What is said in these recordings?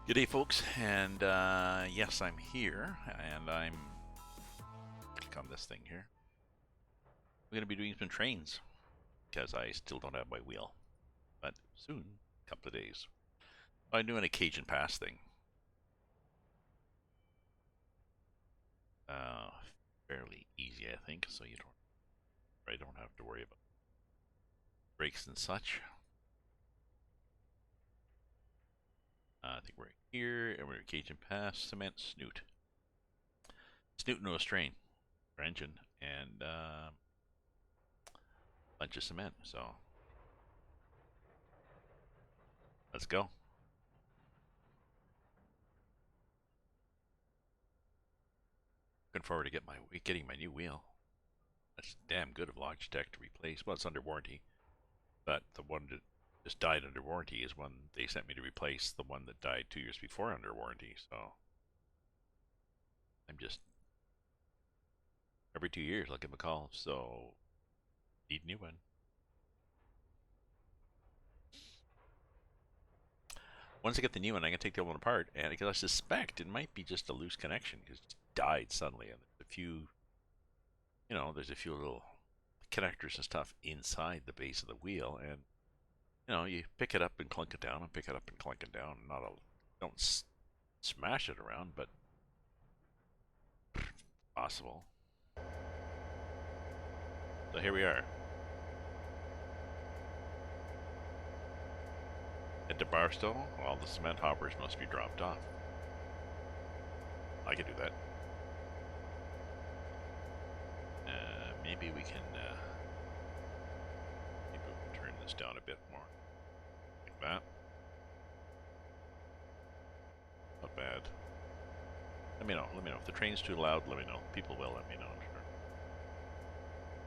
Good day, folks, and yes, I'm here, and I'm click on this thing here. We're going to be doing some trains because I still don't have my wheel, but soon, a couple of days. I'm doing a Cajon pass thing. Uh, Fairly easy, I think, so I don't have to worry about brakes and such. I think we're here, and we're at Cajon Pass, cement snoot. Snoot no strain for engine, and bunch of cement. So let's go. Looking forward to getting my new wheel. That's damn good of Logitech to replace. Well, it's under warranty, but the one that just died under warranty is one they sent me to replace the one that died 2 years before under warranty. So I'm just every 2 years I'll give them a call. So need a new one. Once I get the new one, I can take the old one apart, and because I suspect it might be just a loose connection because it died suddenly, and there's a few little connectors and stuff inside the base of the wheel, and you pick it up and clunk it down, and pick it up and clunk it down. Don't smash it around, but possible. So here we are. At the Barstow, all the cement hoppers must be dropped off. I could do that. Maybe we can maybe we'll turn this down a bit more. Like that. Not bad. Let me know. Let me know. If the train's too loud, let me know. People will let me know, I'm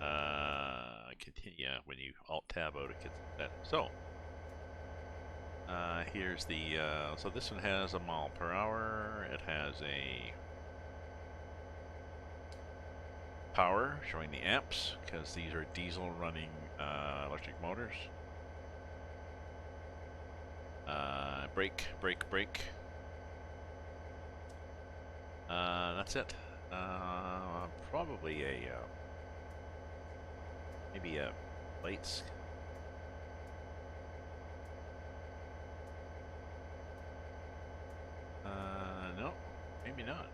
sure. Continue. Yeah, when you Alt-Tab out, it gets that. So, here's the, so this one has a mile per hour. It has a power showing the amps because these are diesel running electric motors. Brake, brake, brake. That's it. Probably maybe a lights. No, maybe not.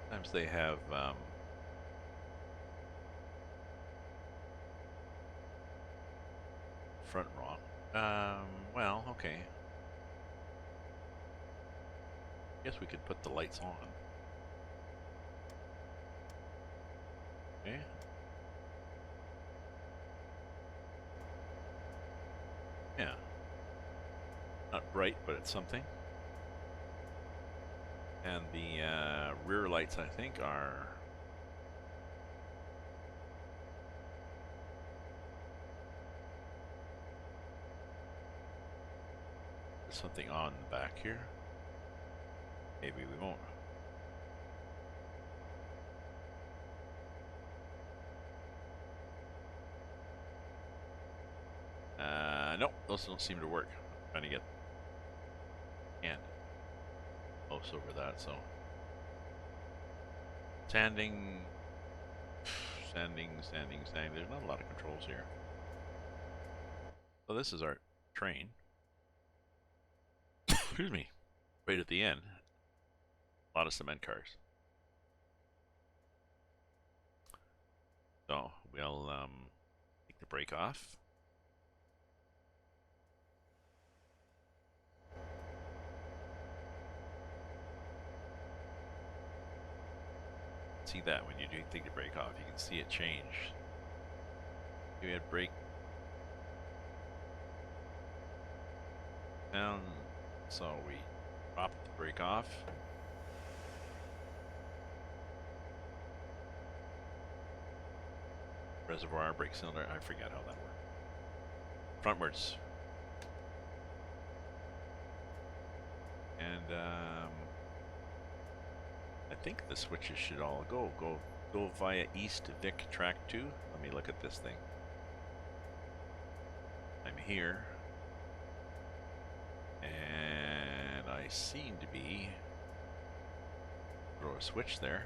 Sometimes they have front wrong. Well, okay. Guess we could put the lights on. Okay. Yeah. Not bright, but it's something. And the rear lights, I think, are something on the back here. Maybe we won't. Nope, those don't seem to work. I'm trying to get and mouse over that, so sanding, sanding. There's not a lot of controls here. So this is our train. Excuse me. Right at the end, a lot of cement cars. So we'll take the brake off. See that when you do take the brake off, you can see it change. We had brake down, so we drop the brake off. Reservoir, brake cylinder, I forget how that works. Frontwards. And I think the switches should all go via East Vic Track 2. Let me look at this thing. I'm here. And I seem to be... Throw a switch there.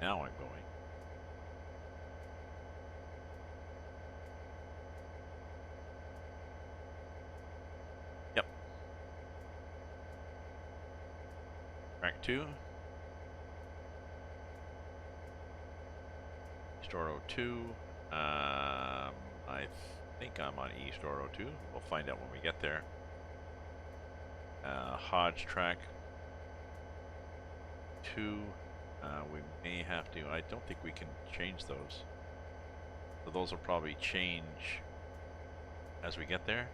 Now I'm going. Yep. Track 2. East Oro 2. I think I'm on East Oro 2. We'll find out when we get there. Hodge track 2. We may have to. I don't think we can change those. So those will probably change as we get there.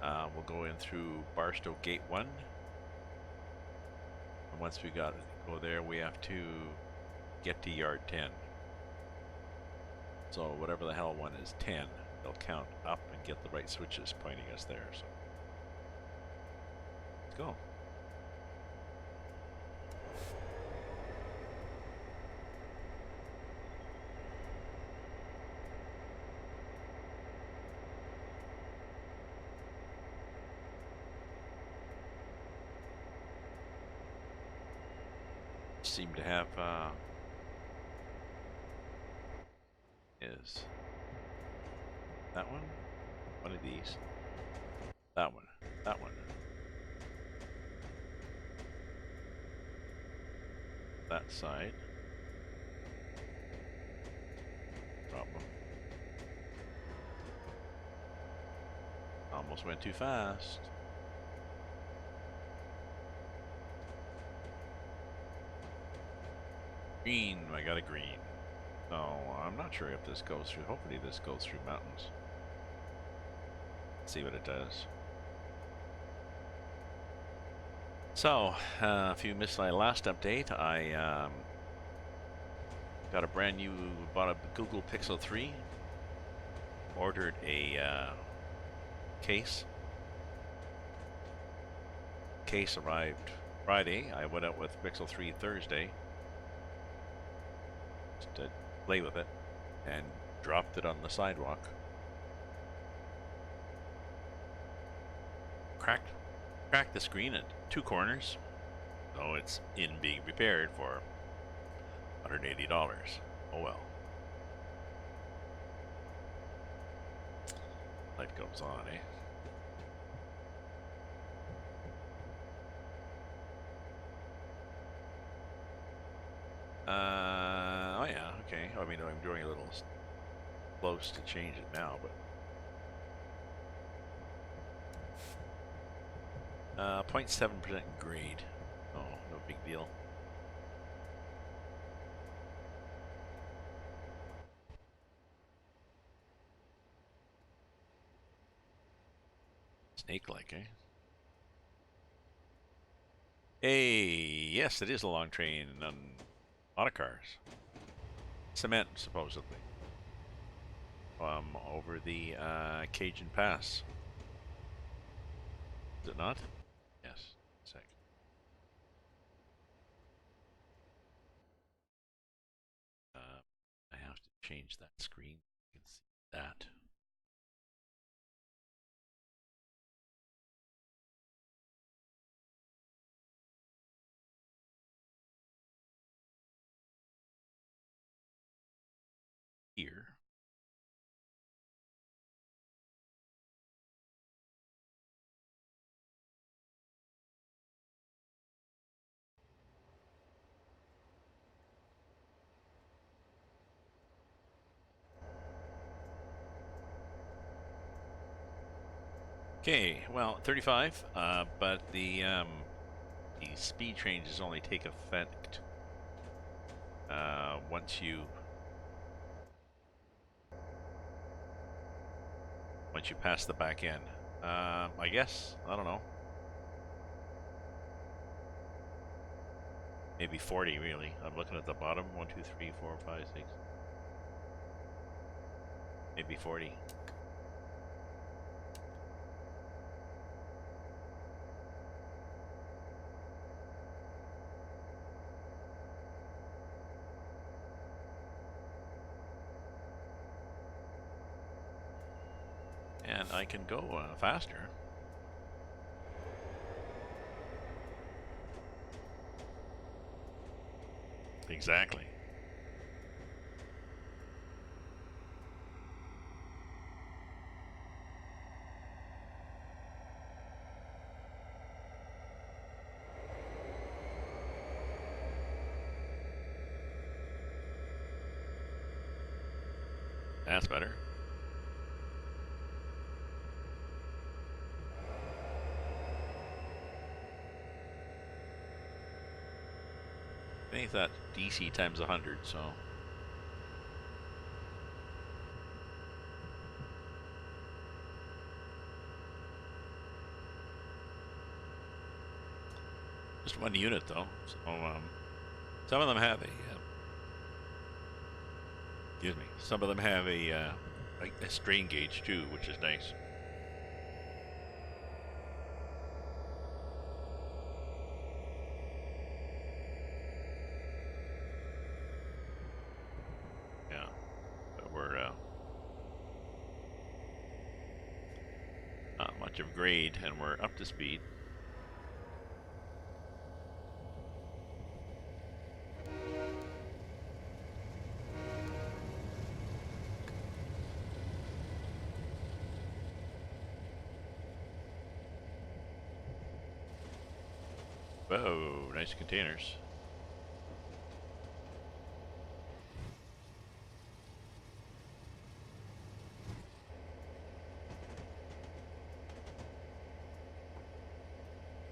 We'll go in through Barstow Gate 1. And once we go there, we have to get to Yard 10. So whatever the hell one is 10, they'll count up and get the right switches pointing us there. So let's go. Seem to have is that one? One of these. That one. That one. That side. Problem. Almost went too fast. Green. I got a green. So I'm not sure if this goes through. Hopefully this goes through mountains. Let's see what it does. So, if you missed my last update, I got a brand new, bought a Google Pixel 3, ordered a case. Case arrived Friday. I went out with Pixel 3 Thursday to play with it and dropped it on the sidewalk. Cracked the screen at 2 corners. So it's in being repaired for $180. Oh well. Life goes on, eh? Oh yeah, okay. I mean, I'm doing a little close to change it now, but 0.7% grade. Oh, no big deal. Snake-like, eh? Hey, yes, it is a long train on a lot of cars. Cement, supposedly. Over the Cajon Pass. Is it not? Yes. Sec. I have to change that screen. You can see that. Here. Okay, well, 35, but the speed changes only take effect once you pass the back end. I guess, I don't know. Maybe 40 really. I'm looking at the bottom. 1, 2, 3, 4, 5, 6. Maybe 40. And I can go faster. Exactly. That's better. I think that DC times 100, so. Just one unit though. So some of them have a excuse me. Some of them have a strain gauge too, which is nice. Yeah, but we're not much of grade, and we're up to speed. Whoa, nice containers.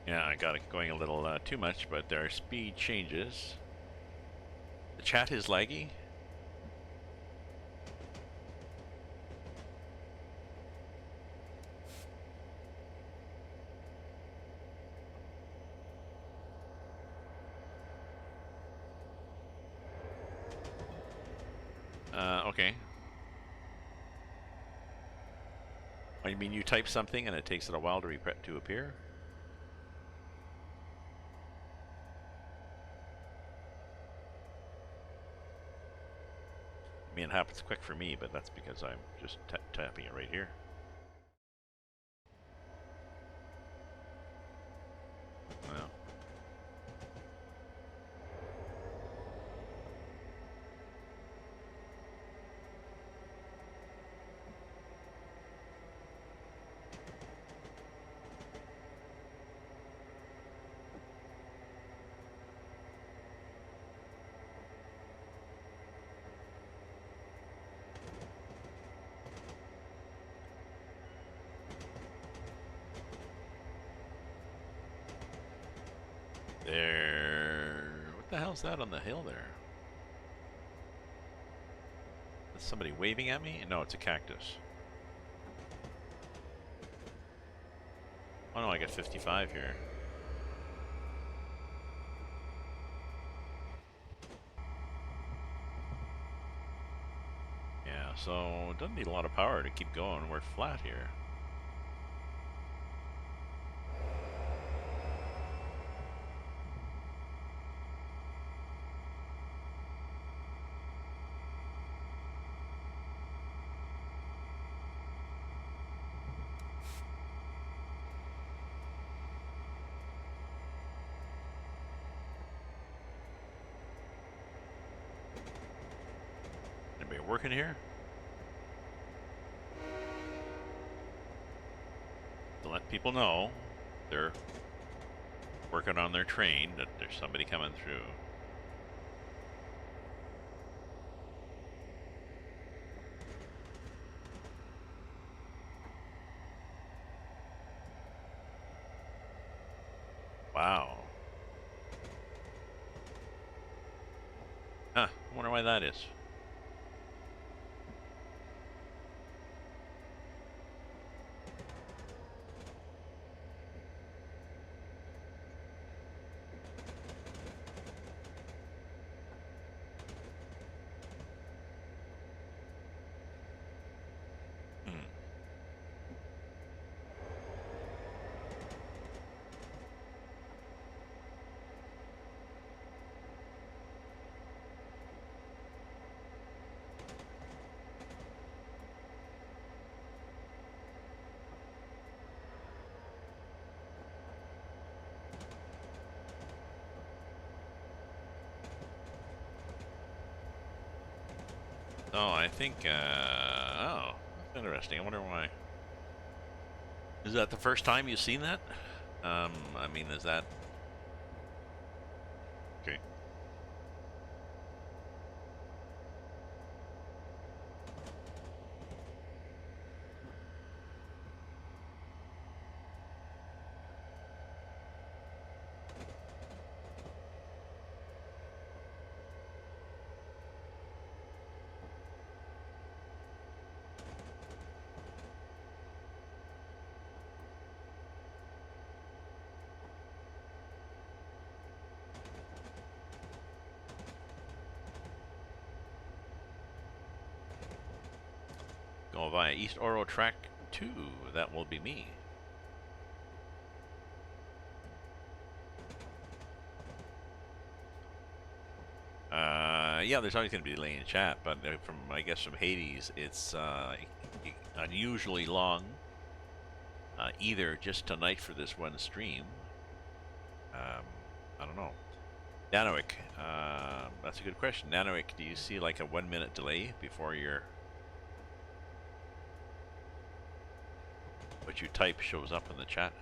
Yeah, I got it going a little too much, but our speed changes. The chat is laggy. Okay. Oh, you mean you type something and it takes it a while to appear? I mean, it happens quick for me, but that's because I'm just tapping it right here. Well. There. What the hell's that on the hill there? Is somebody waving at me? No, it's a cactus. Oh no, I got 55 here. Yeah, so it doesn't need a lot of power to keep going. We're flat here. Anybody working here? To let people know they're working on their train, that there's somebody coming through. Wow. Huh, I wonder why that is. Oh, I think, oh, that's interesting. I wonder why. Is that the first time you've seen that? I mean, is that... Okay. Go via East Oro Track 2. That will be me. Yeah, there's always going to be a delay in chat, but from I guess from Hades, it's unusually long. Either just tonight for this one stream. I don't know. Nanoic, that's a good question. Nanoic, do you see like a 1 minute delay before what you type shows up in the chat?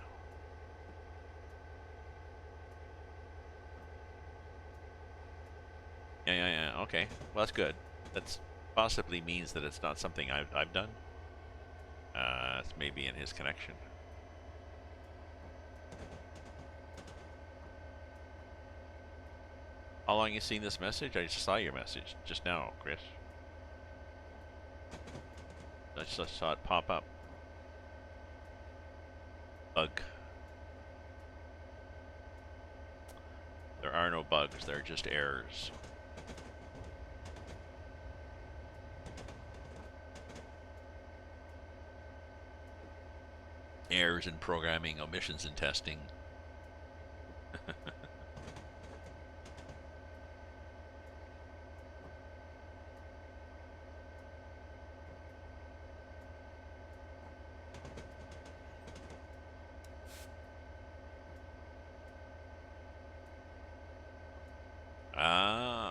Yeah. Okay, well that's good. That's possibly means that it's not something I've done. It's maybe in his connection. How long you seen this message? I just saw your message just now, Chris. I just saw it pop up. Bug. There are no bugs, they're just errors. Errors in programming, omissions in testing.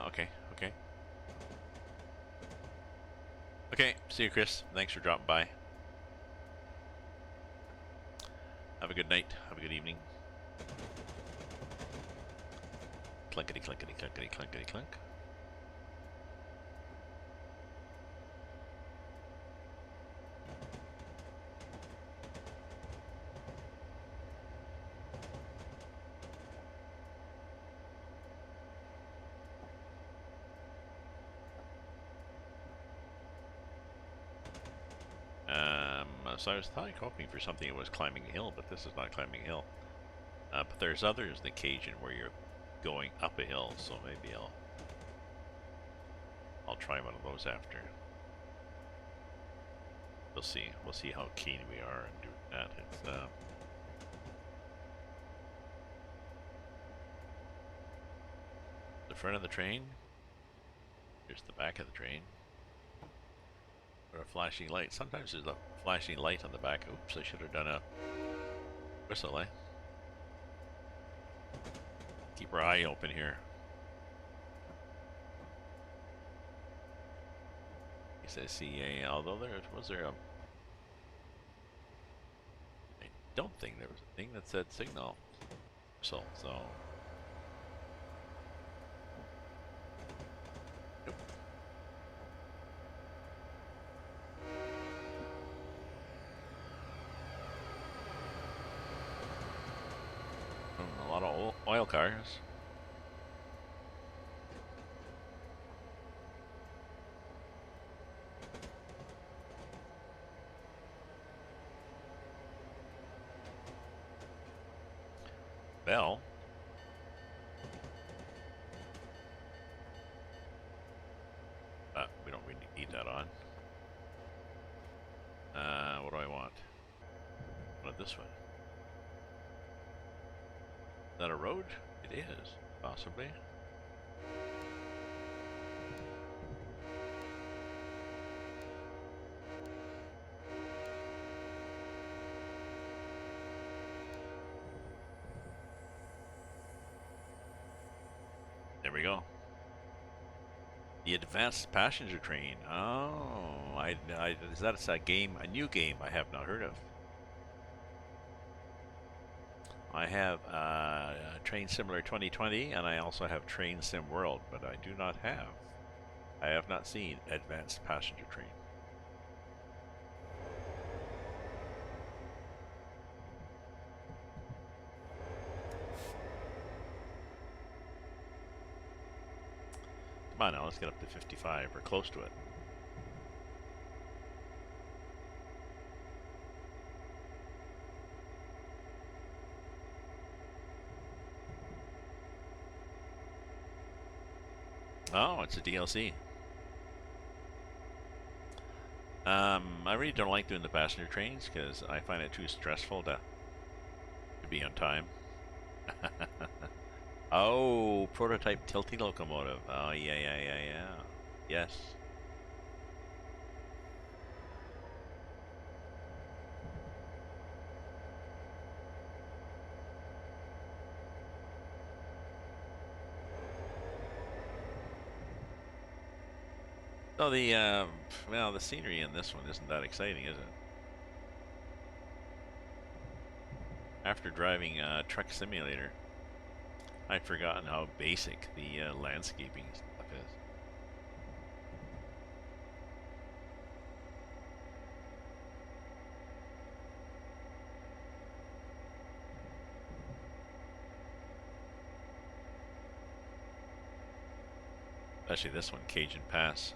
Okay. Okay, see you, Chris. Thanks for dropping by. Have a good night. Have a good evening. Clunkety, clunkety, clunkety, clunkety, clunk. So I was hoping for something that was climbing a hill, but this is not climbing a hill. But there's others in the Cajon where you're going up a hill, so maybe I'll try one of those after. We'll see. We'll see how keen we are in doing that. It's the front of the train. Here's the back of the train. Or a flashing light. Sometimes there's a flashing light on the back. Oops, I should have done a whistle, eh? Keep our eye open here. He says CA, although was there a... I don't think there was a thing that said signal whistle, so... Nope. A lot of oil cars. Bell. We don't really need that on. What do I want? What this one? Is that a road? It is, possibly. There we go. The advanced passenger train. Oh, is that a game, a new game I have not heard of? I have Train Simulator 2020, and I also have Train Sim World, but I do not have. I have not seen advanced passenger train. Come on now, let's get up to 55 or close to it. Oh, it's a DLC. I really don't like doing the passenger trains because I find it too stressful to be on time. Oh, prototype tilting locomotive. Oh, yeah. Yes. So well, the scenery in this one isn't that exciting, is it? After driving Truck Simulator, I'd forgotten how basic the landscaping stuff is. Especially this one, Cajon Pass.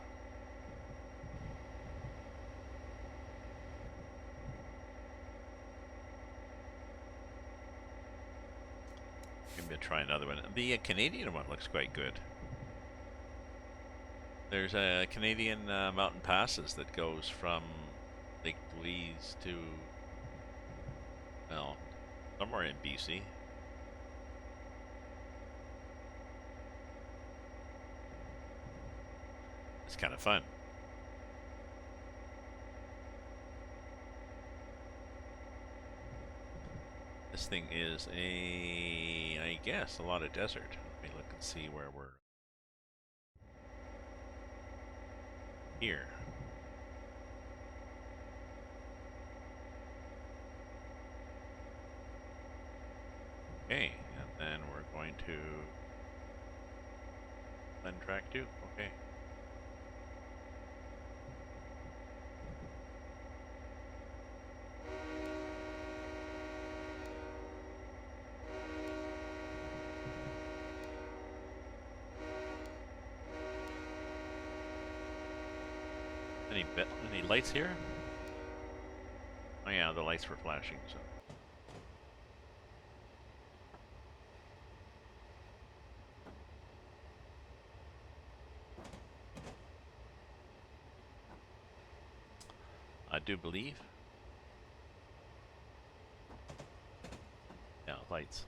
Maybe I'll try another one. The Canadian one looks quite good. There's a Canadian mountain passes that goes from Lake Louise to, well, somewhere in BC. It's kind of fun. This thing is I guess, a lot of desert. Let me look and see where we're here. Okay, and then we're going to Glen Track 2. Okay. Any lights here? Oh yeah, the lights were flashing, so. I do believe. Yeah, lights.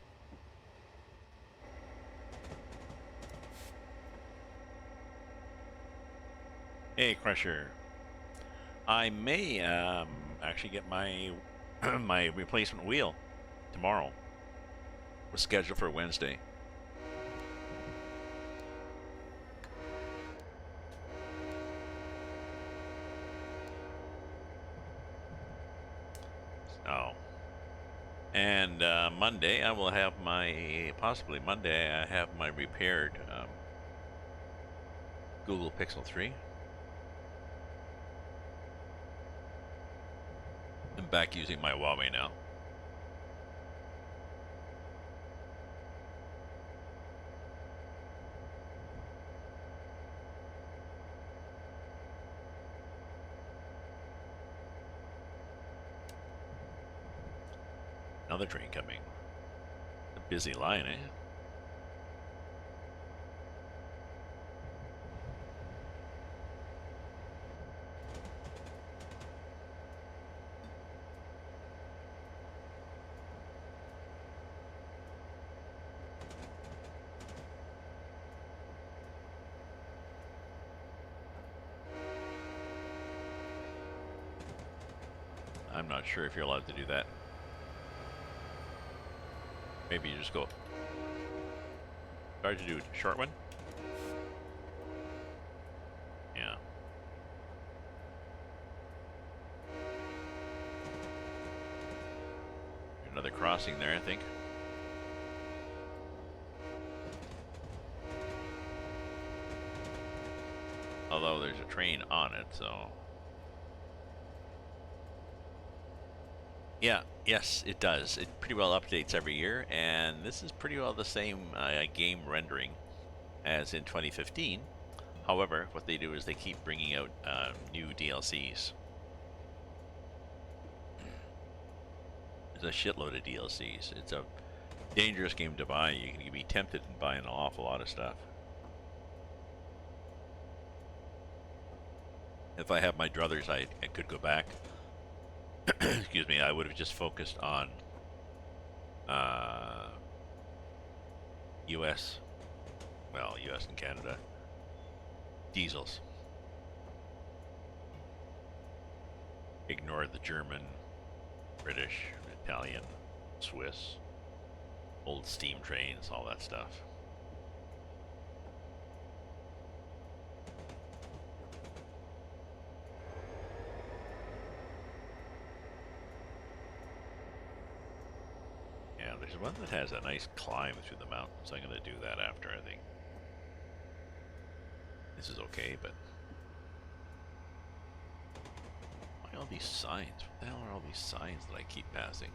Hey, Crusher. I may actually get my my replacement wheel tomorrow. We're scheduled for Wednesday. Oh. And Monday, I will have possibly Monday, I have my repaired Google Pixel 3. I'm back using my Huawei now. Another train coming. A busy line, eh? I'm not sure if you're allowed to do that. Maybe you just go. Try to do a short one. Another crossing there, I think. Although there's a train on it, so... Yeah, yes, it does. It pretty well updates every year, and this is pretty well the same game rendering as in 2015. However, what they do is they keep bringing out new DLCs. There's a shitload of DLCs. It's a dangerous game to buy. You can be tempted in buying an awful lot of stuff. If I had my druthers, I could go back. Excuse me, I would have just focused on US, well, US and Canada diesels. Ignore the German, British, Italian, Swiss, old steam trains, all that stuff. Yeah, there's one that has a nice climb through the mountains. I'm going to do that after, I think. This is okay, but... why all these signs? What the hell are all these signs that I keep passing?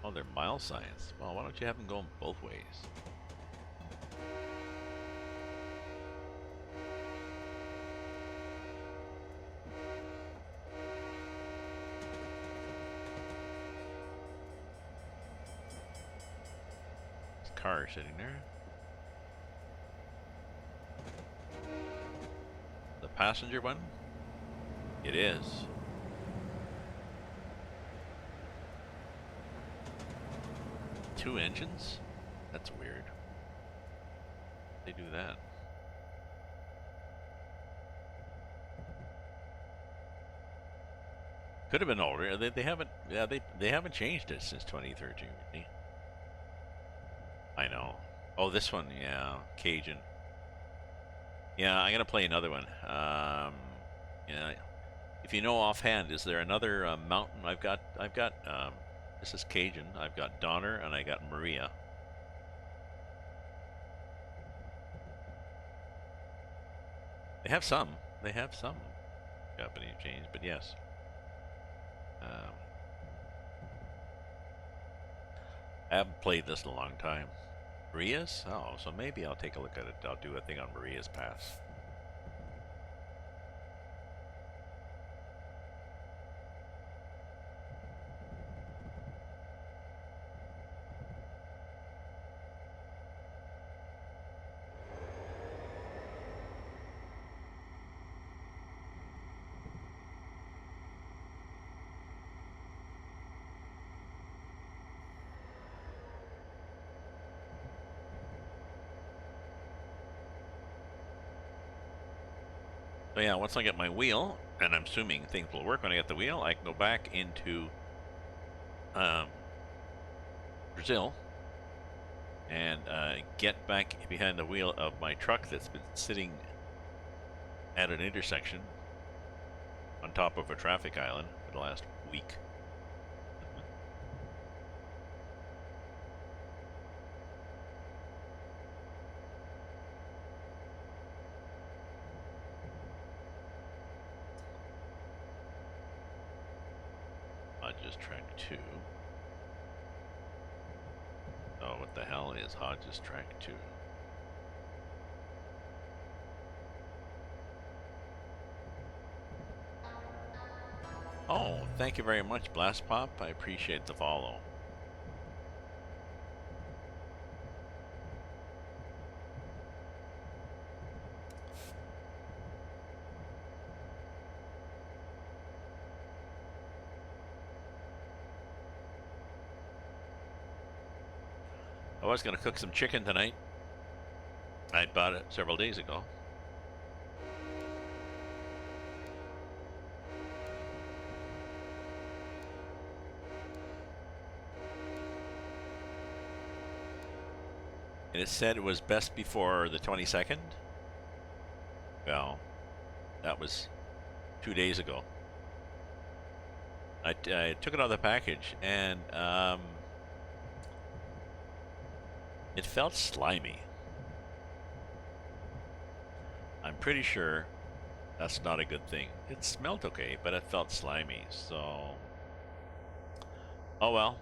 Oh, they're mile signs. Well, why don't you have them going both ways? There's a car sitting there. The passenger one? It is. Two engines? That's weird. They do that. Could have been older. They haven't. Yeah, they haven't changed it since 2013. Really. I know. Oh, this one. Yeah, Cajon. Yeah, I'm gonna play another one. Yeah. If you know offhand, is there another mountain? I've got. This is Cajon. I've got Donner and I got Maria. They have some. They have some Japanese chains, but yes. I haven't played this in a long time. Maria's? Oh, so maybe I'll take a look at it. I'll do a thing on Maria's Pass. So yeah, once I get my wheel, and I'm assuming things will work when I get the wheel, I can go back into Brazil and get back behind the wheel of my truck that's been sitting at an intersection on top of a traffic island for the last week. Hodges Track 2. Oh, what the hell is Hodges Track 2? Oh, thank you very much, Blast Pop. I appreciate the follow. I was going to cook some chicken tonight. I bought it several days ago. And it said it was best before the 22nd. Well, that was 2 days ago. I took it out of the package, and it felt slimy. I'm pretty sure that's not a good thing. It smelled okay, but it felt slimy. So, oh well.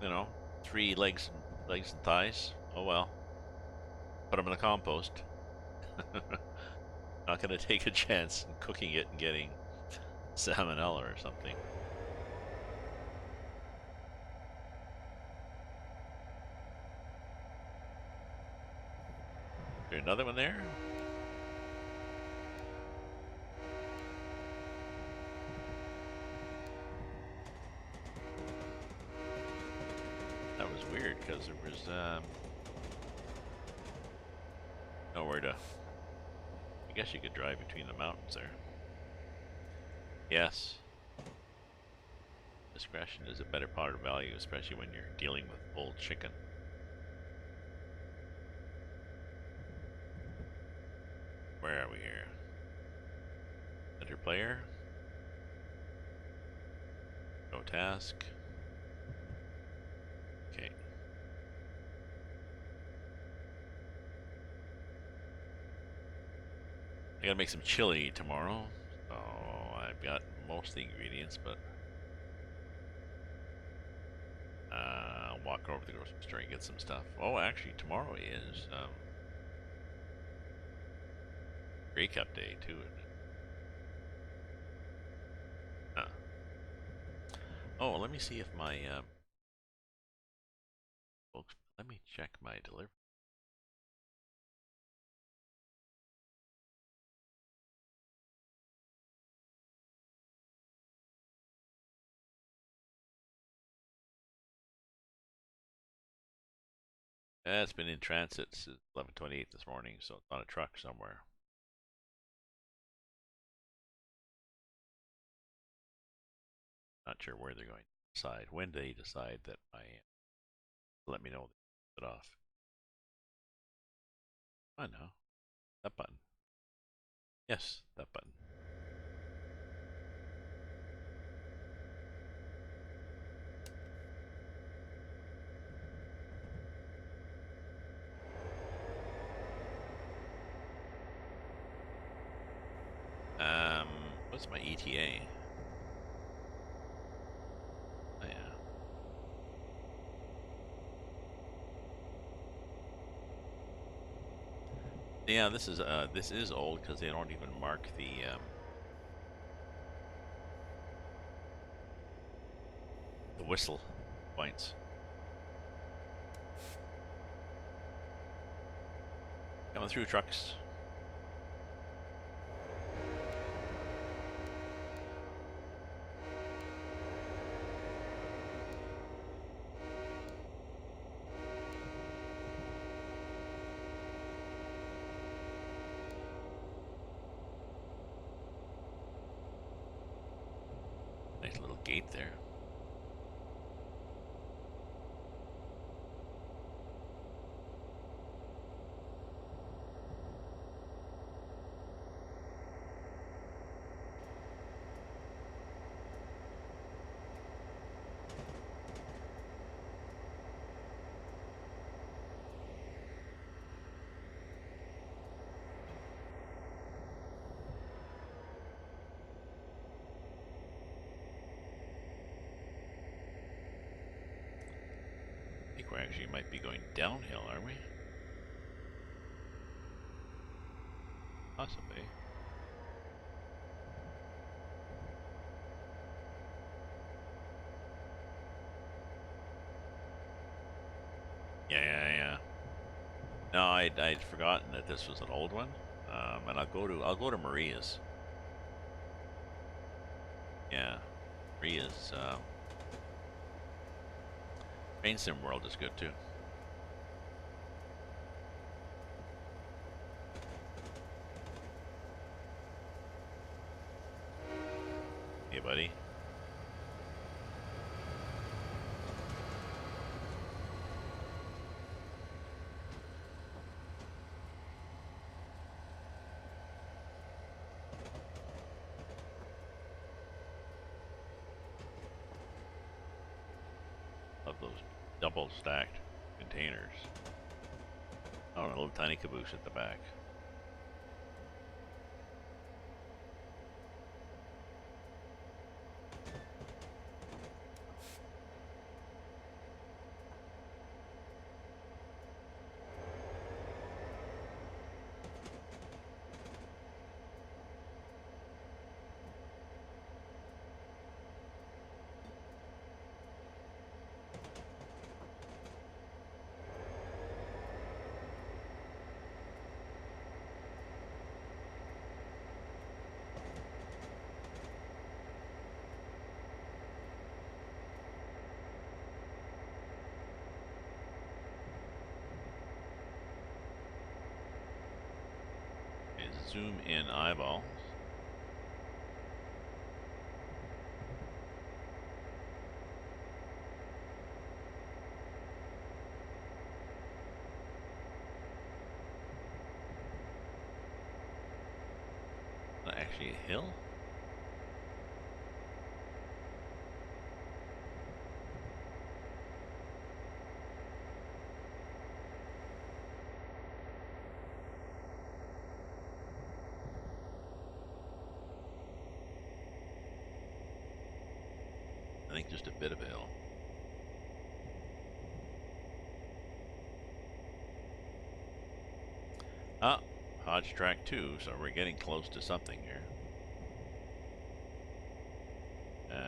You know, 3 legs and thighs. Oh well. Put them in the compost. Not gonna take a chance in cooking it and getting salmonella or something. Is there another one there? That was weird because there was nowhere to. I guess you could drive between the mountains there. Yes. Discretion is a better part of value, especially when you're dealing with old chicken. Where are we here? Enter player. Go task. Okay. I gotta make some chili tomorrow. So I've got most of the ingredients, but I'll walk over to the grocery store and get some stuff. Oh, actually, tomorrow is Grey Cup Day too. Oh, let me see if my folks. Let me check my delivery. It's been in transit since 11:28 this morning, so it's on a truck somewhere. Not sure where they're going to decide. When they decide that let me know they put it off. I know. That button. Yes, that button. What's my ETA? Oh yeah. Yeah, this is old because they don't even mark the whistle points. Coming through trucks. Nice little gate there. I think we actually might be going downhill, are we? Possibly. Yeah. No, I'd forgotten that this was an old one. And I'll go to Maria's. Yeah, Maria's Train Sim World is good too. Hey, buddy. love those double stacked containers. Oh, and a little tiny caboose at the back. Okay, zoom in eyeballs. Actually a hill? I think just a bit of a hill. Ah, Hodge track 2, so we're getting close to something here.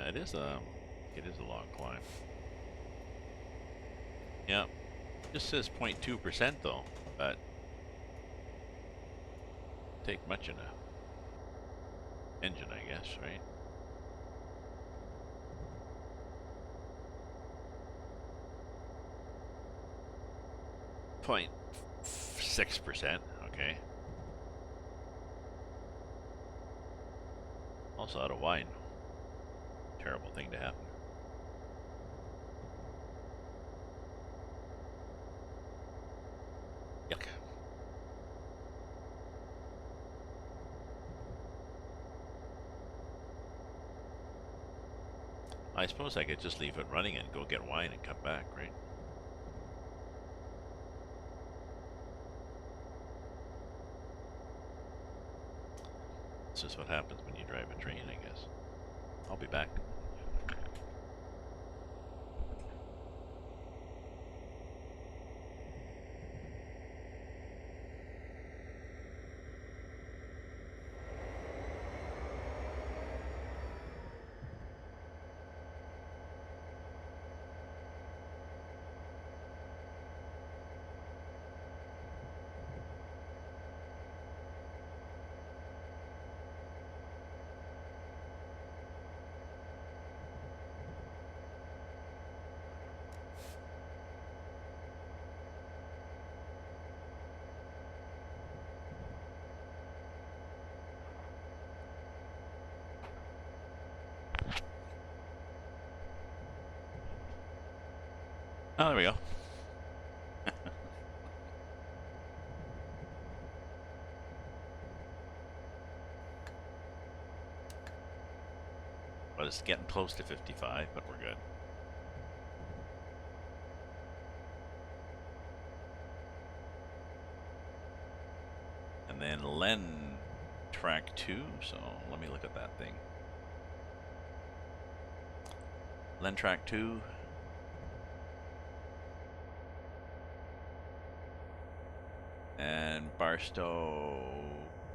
It is a long climb. Yeah, this says 0.2% though, but take much in a engine, I guess, right? Point 6%, okay. Also out of wine. Terrible thing to happen. Yuck. I suppose I could just leave it running and go get wine and come back, right? This is what happens when you drive a train, I guess. I'll be back. Oh, there we go. But it's getting close to 55, but we're good. And then Len track 2, so let me look at that thing. Len track 2. And Barstow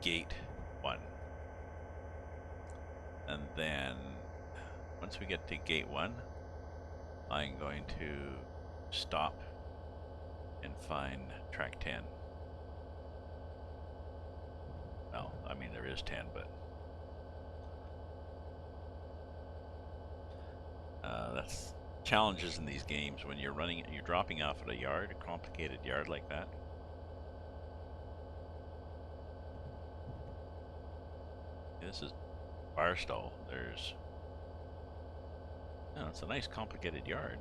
gate 1. And then once we get to gate 1, I'm going to stop and find track 10. Well, I mean there is 10, but that's challenges in these games when you're dropping off at a yard, a complicated yard like that. This is Barstow. There's, it's a nice complicated yard.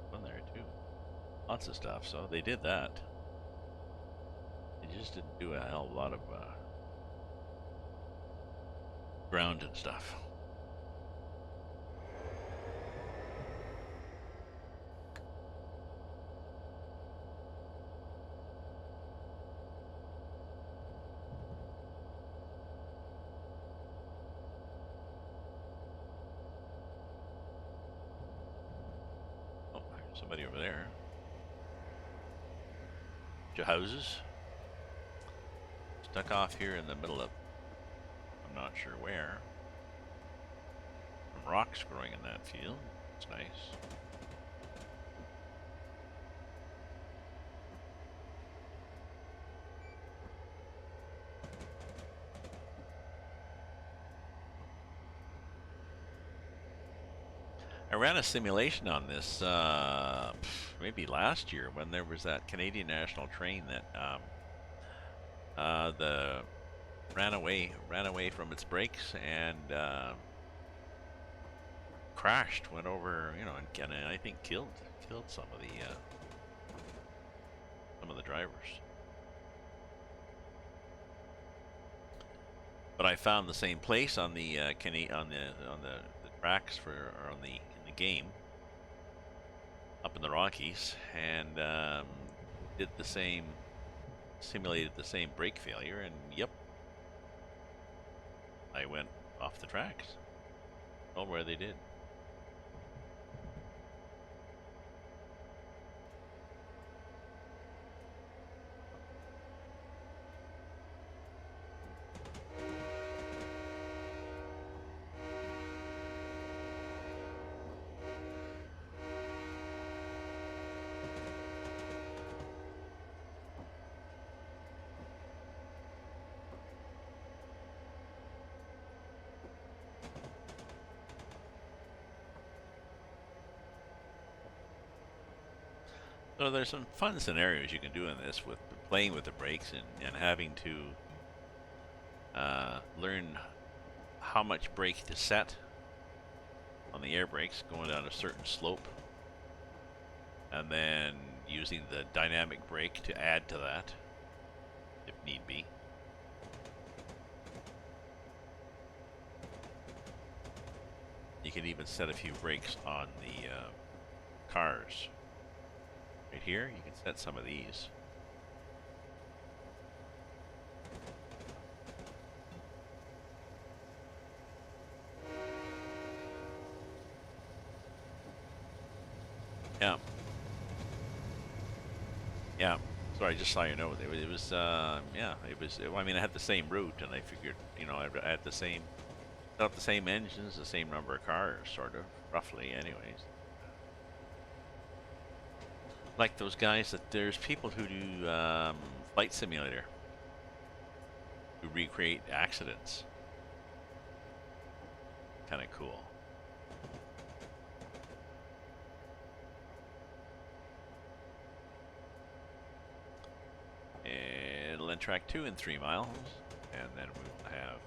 One there too. Lots of stuff. So they did that. They just didn't do a hell of a lot of ground and stuff. somebody over there. Bunch of houses. Stuck off here in the middle of, I'm not sure where. Some rocks growing in that field. It's nice. I ran a simulation on this maybe last year when there was that Canadian National train that the ran away from its brakes and crashed, went over, you know, and I think killed some of the drivers. But I found the same place on the the tracks for or on the in the game up in the Rockies, and did the same, simulated the same brake failure, and yep, I went off the tracks. Oh, where they did. So there's some fun scenarios you can do in this with playing with the brakes and having to learn how much brake to set on the air brakes going down a certain slope, and then using the dynamic brake to add to that if need be. You can even set a few brakes on the cars. Right here, you can set some of these. Yeah. Yeah. Sorry, I just saw your note. It was yeah, I mean, I had the same route, and I figured, you know, I had the same, not the same engines, the same number of cars, sort of, roughly, anyways. Like those guys that there's people who do flight simulator, who recreate accidents. Kind of cool. It'll end track 2 in 3 miles, and then we will have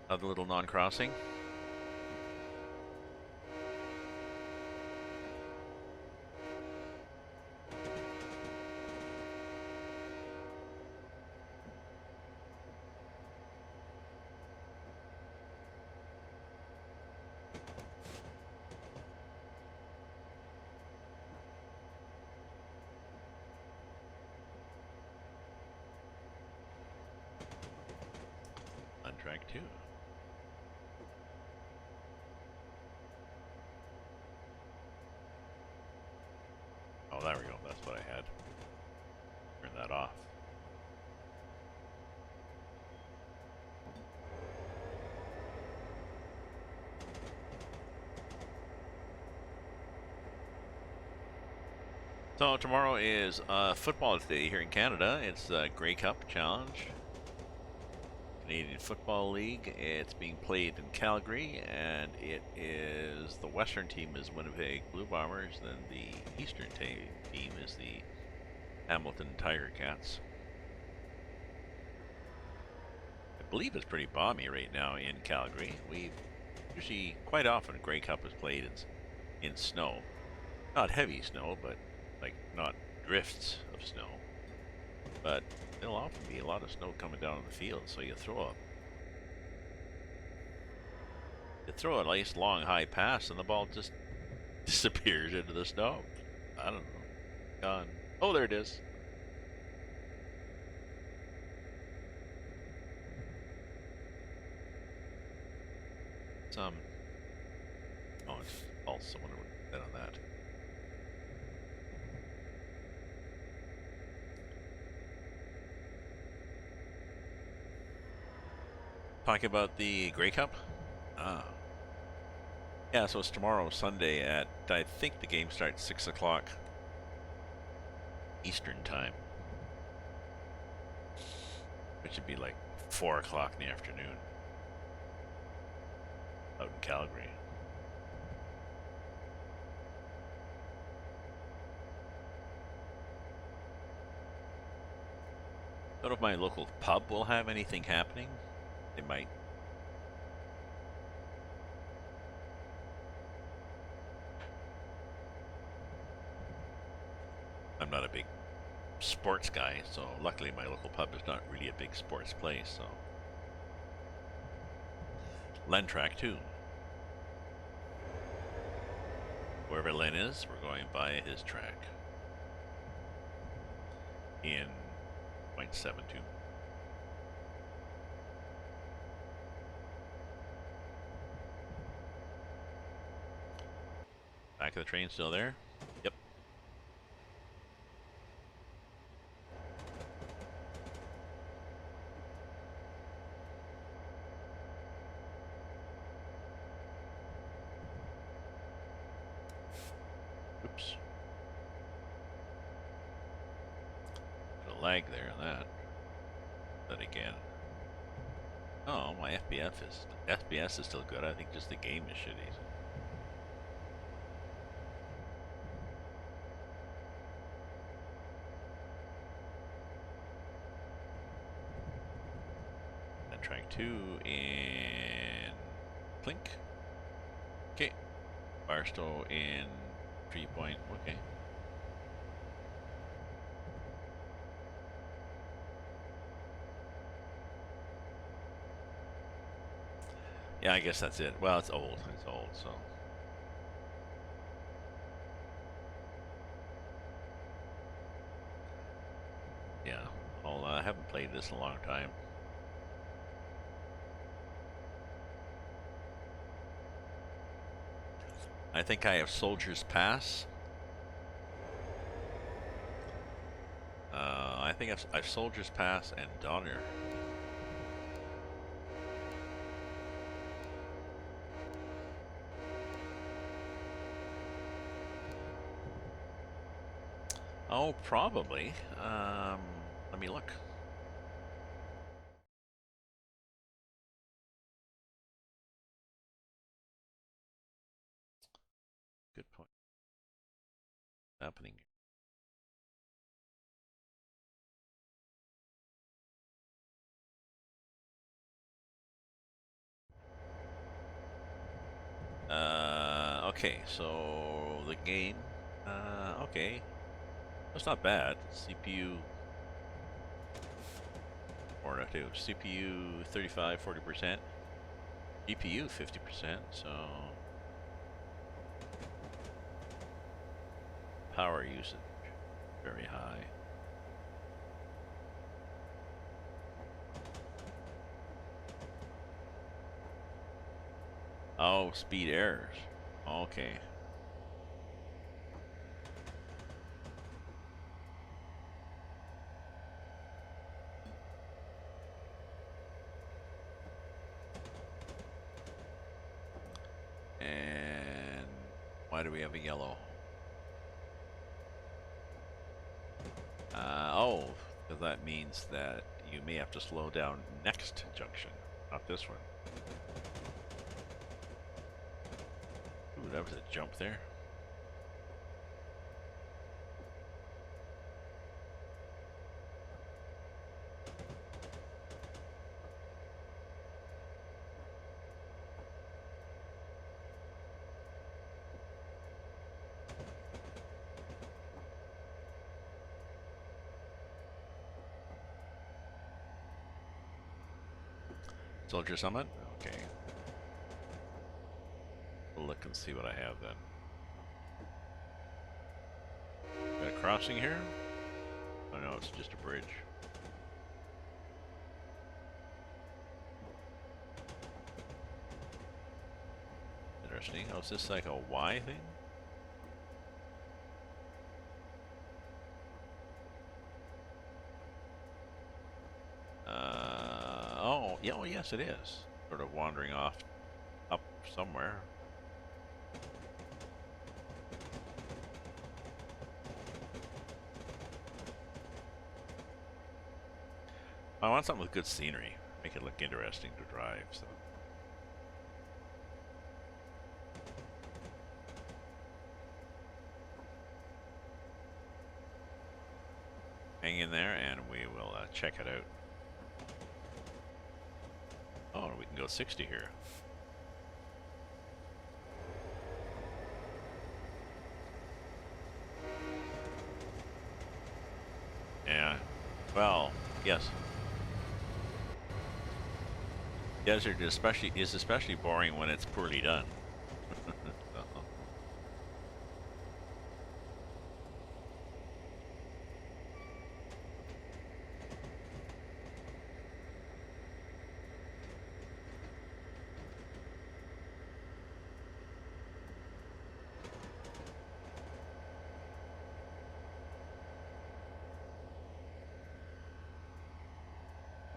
another little non-crossing. On track 2. Oh, there we go. That's what I had. Turn that off. So tomorrow is football day here in Canada. It's the Grey Cup Challenge. Canadian Football League. It's being played in Calgary, and it is the Western team is Winnipeg Blue Bombers, then the Eastern team is the Hamilton Tiger Cats. I believe it's pretty balmy right now in Calgary. We usually, quite often, Grey Cup is played in snow. Not heavy snow, but like not drifts of snow. But there'll often be a lot of snow coming down on the field, so you throw a nice long high pass and the ball just disappears into the snow. I don't know. Gone. Oh, there it is. Some. Oh, it's false. Someone would bet on that. Talking about the Grey Cup? Ah. Yeah, so it's tomorrow, Sunday, at, I think the game starts 6 o'clock Eastern Time. Which would be like 4 o'clock in the afternoon out in Calgary. Don't know if my local pub will have anything happening. They might. I'm not a big sports guy, so luckily my local pub is not really a big sports place, so. Len track too. Wherever Len is, we're going by his track. In 0.72. Back of the train still there? Yep. Oops. Bit of lag there on that. But again. Oh, my FPS is still good. I think just the game is shitty. And track 2 in Clink. Okay. Barstow in 3 point. Okay. Yeah, I guess that's it. Well, it's old. It's old, so. Yeah. I haven't played this in a long time. I think I have Soldier's Pass. I think I've Soldier's Pass and Donner. Oh, probably. Let me look. Good point. What's happening? Okay, so the game. Okay. That's not bad. CPU. Or not too. CPU 35, 40%. GPU 50%, so. Power usage. Very high. Oh, speed errors. Okay. And why do we have a yellow? Oh, because that means that you may have to slow down next junction, not this one. Ooh, that was a jump there. Soldier Summit? Okay. We'll look and see what I have then. Got a crossing here? Oh no, it's just a bridge. interesting. Oh, is this like a Y thing? Oh, yeah, well, yes, it is. Sort of wandering off up somewhere. I want something with good scenery. Make it look interesting to drive, so. Hang in there and we will check it out. Oh, we can go 60 here. Yeah. Well, yes. Desert is especially boring when it's poorly done. So,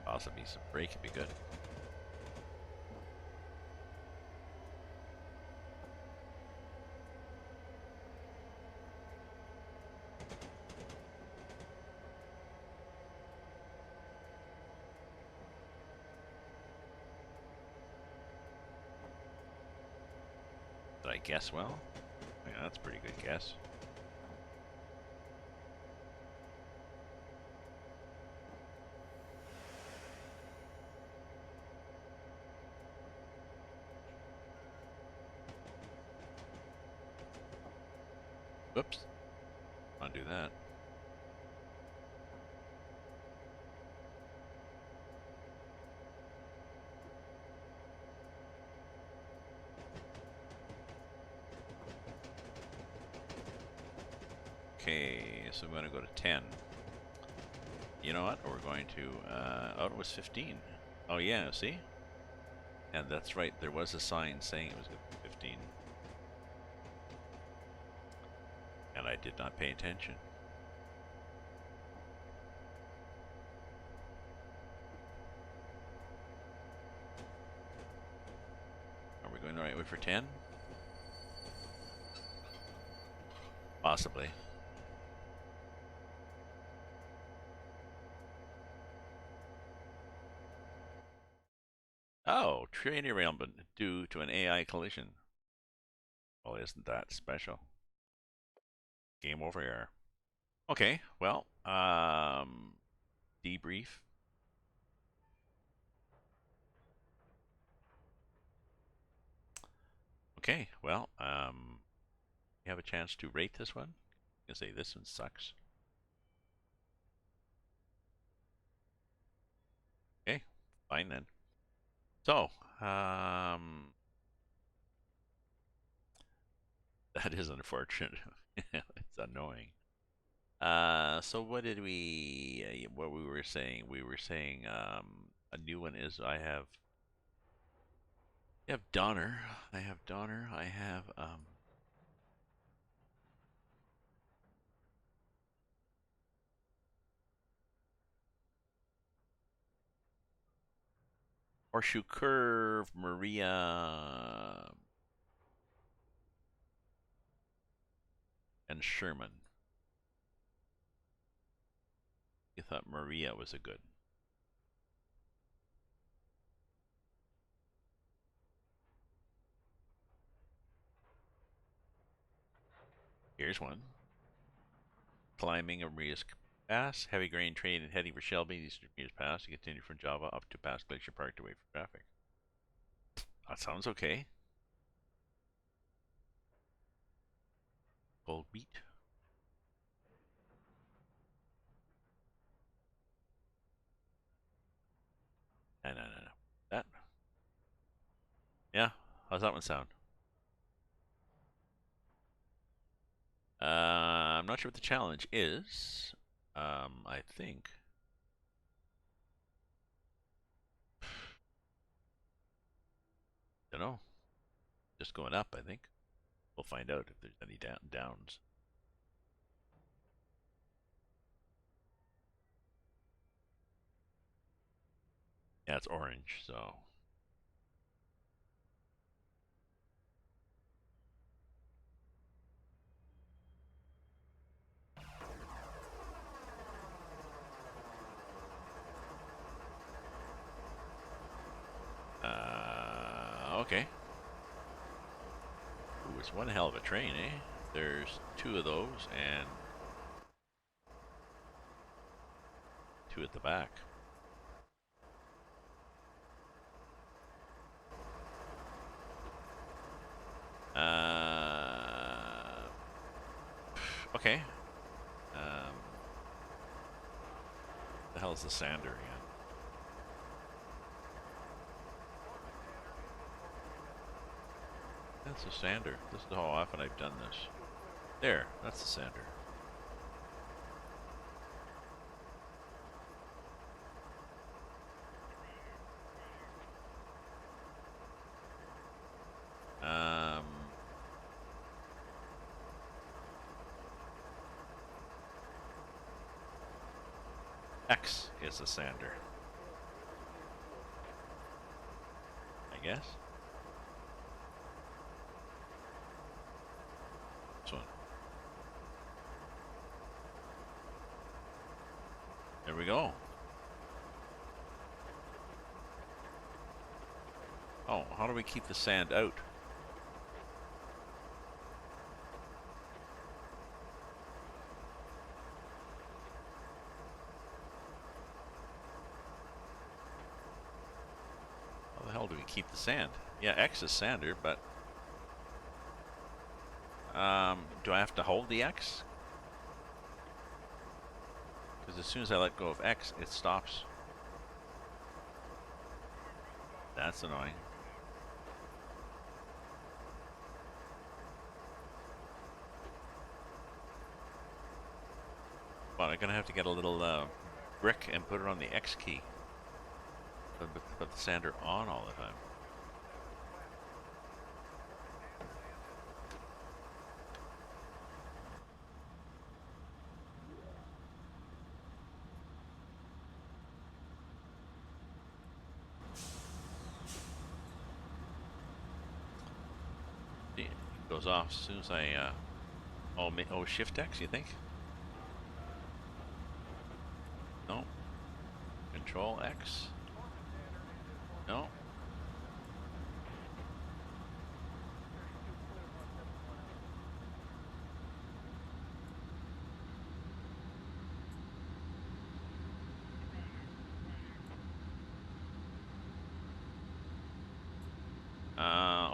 possibly some brake would be good. Did I guess well? Yeah, that's a pretty good guess. Whoops. Undo that. Okay, so I'm going to go to 10. You know what? We're going to, oh, it was 15. Oh yeah, see? And that's right, there was a sign saying it was 15. And I did not pay attention. Are we going the right way for 10? Possibly. Oh, train derailment due to an AI collision. Well, isn't that special? Game over here. Okay, well, debrief. Okay, well, you have a chance to rate this one. You can say this one sucks. Okay, fine then. So, that is unfortunate. It's annoying. So what did we, what we were saying? We were saying, a new one is I have Donner. I have Donner. I have, Horseshoe Curve, Maria, and Sherman. You thought Maria was a good. Here's one. Climbing a Maria's Pass. Heavy grain train and heading for Shelby. Eastern Maria's Pass to continue from Java up to past Glacier Park to wait for traffic. That sounds okay. Gold wheat. No. That. Yeah. How's that one sound? I'm not sure what the challenge is. I think. Don't know. Just going up, I think. We'll find out if there's any downs. Yeah, it's orange, so. Okay. Ooh, it's one hell of a train, eh? There's 2 of those and 2 at the back. Okay. The hell's the sander again? That's the sander. This is how often I've done this. There, that's the sander. X is the sander. I guess. This one. There we go. Oh, how do we keep the sand out? How the hell do we keep the sand? Yeah, X is sander, but do I have to hold the X? Because as soon as I let go of X, it stops. That's annoying. But I'm gonna have to get a little brick and put it on the X key. Put the sander on all the time. It goes off as soon as I oh, shift X, you think? No. Control X. No.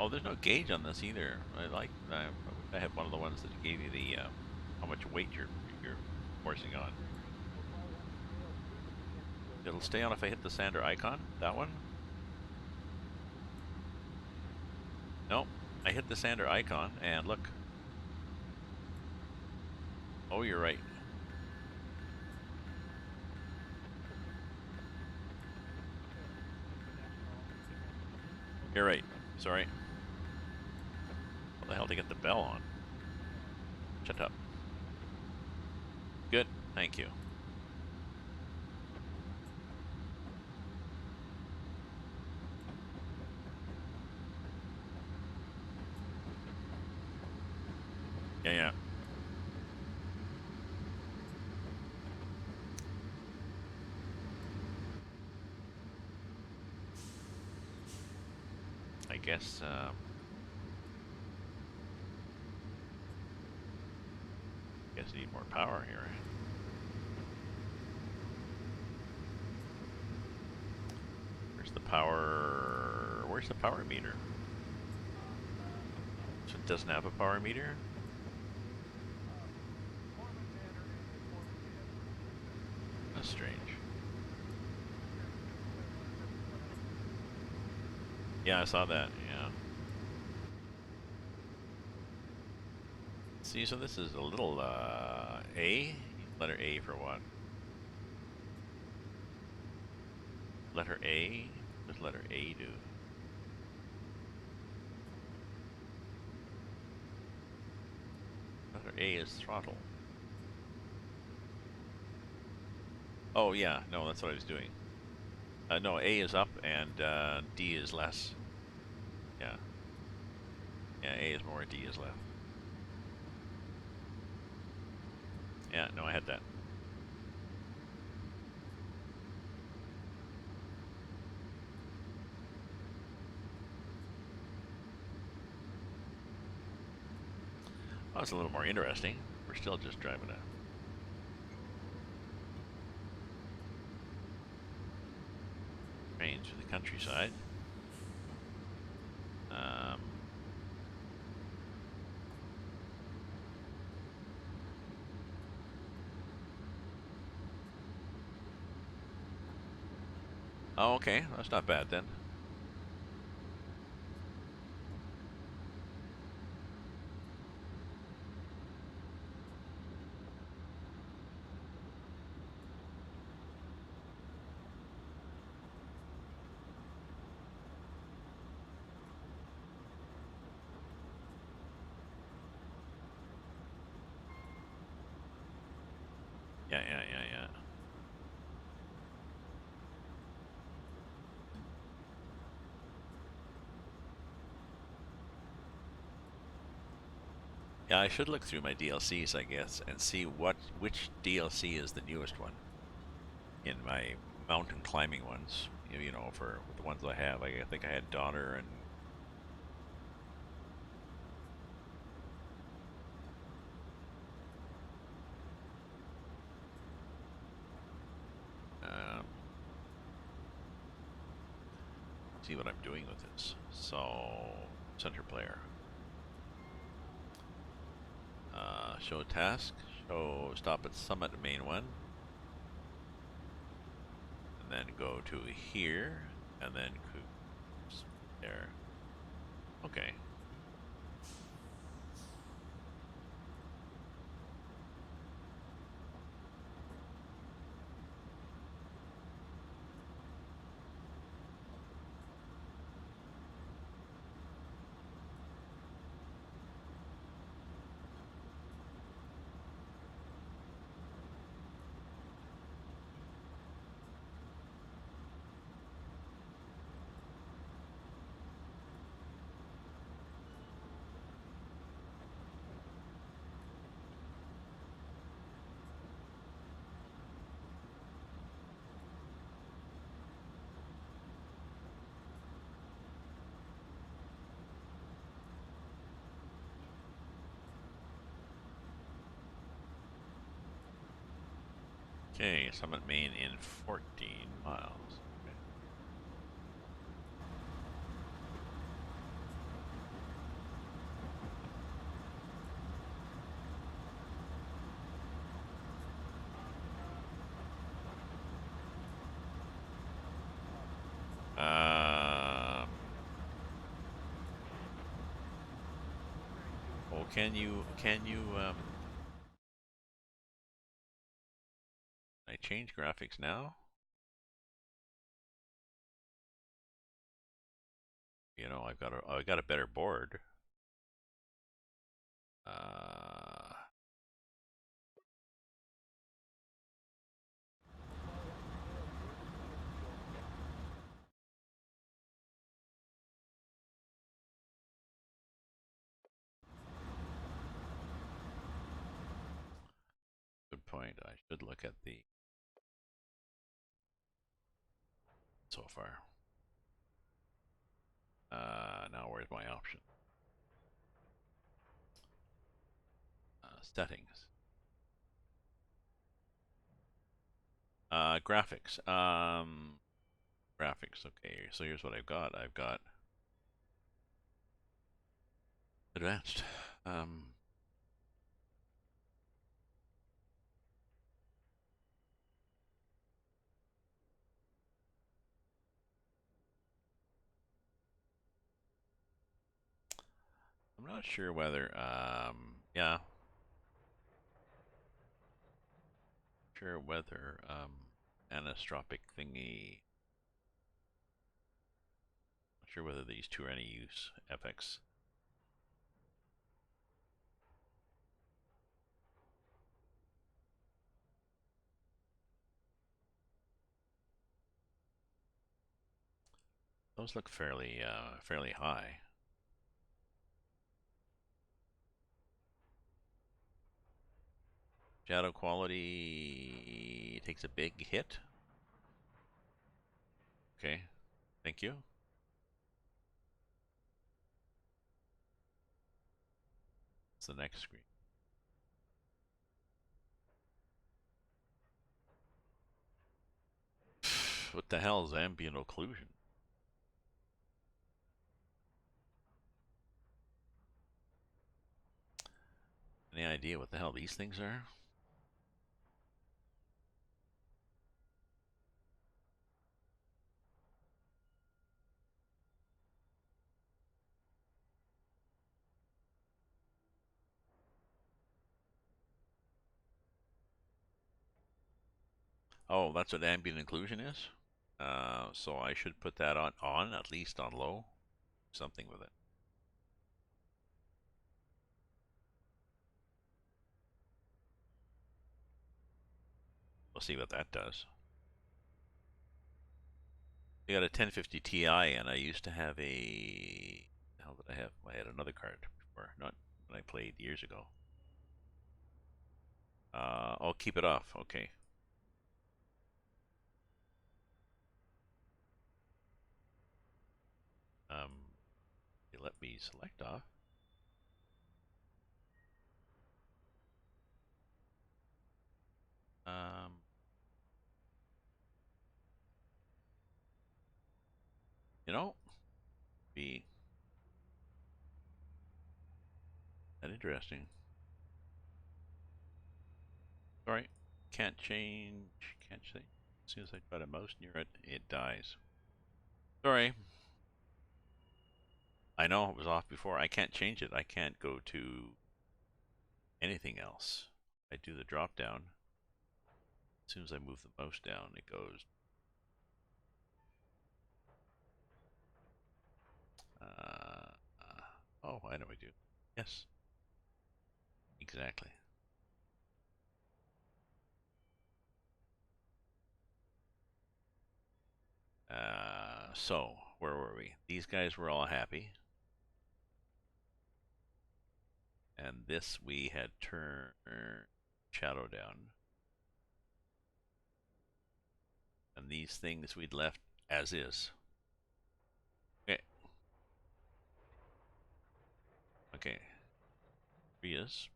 Oh, there's no gauge on this either. I had one of the ones that gave you the how much weight you're forcing on. It'll stay on if I hit the sander icon. That one. Nope. I hit the sander icon and look. Oh, you're right. You're right. Sorry. What the hell to get the bell on? Shut up. Good. Thank you. Yeah. I guess I need more power here. Where's the power? Where's the power meter? So it doesn't have a power meter? That's strange. Yeah, I saw that, yeah. See, so this is a little, A? Letter A for what? Letter A? What does letter A do? or A is throttle. Oh yeah, no, that's what I was doing. No, A is up and D is less. Yeah. Yeah, A is more, D is less. Yeah, no, I had that. Oh, it's a little more interesting. We're still just driving a train through the countryside. Um, oh, okay, that's not bad then. Yeah. Yeah, I should look through my DLCs, I guess, and see which DLC is the newest one in my mountain climbing ones. You know, for the ones I have, I think I had Donner and see what I'm doing with this. So, center player. Show task. Show stop at summit main one. And then go to here. And then cruise there. Okay. Okay, summit main in 14 miles. Okay. Oh, I change graphics now? You know, I got a better board. Uh, Good point. I should look at the so far. Now where's my option? Settings. Graphics. Graphics. Okay, so here's what I've got. I've got advanced. I'm not sure whether. Yeah. Sure whether anisotropic thingy. Not sure whether these two are any use. FX. Those look fairly fairly high. Shadow quality takes a big hit. Okay, thank you. What's the next screen? What the hell is ambient occlusion? Any idea what the hell these things are? Oh, that's what ambient occlusion is? So I should put that on, at least on low. Something with it. We'll see what that does. I got a 1050 Ti, and I used to have a... What the hell did I have? I had another card before, not when I played years ago. I'll keep it off. Okay. You let me select off. You know, be that interesting. Sorry, can't change. Can't say. As soon as I put a mouse near it, it dies. Sorry. I know it was off before. I can't change it. I can't go to anything else. I do the drop down. As soon as I move the mouse down, it goes. Oh, I know I do. Yes, exactly. So, where were we? These guys were all happy. And this we had turned shadow down. And these things we'd left as is. Okay. Okay. Here he is.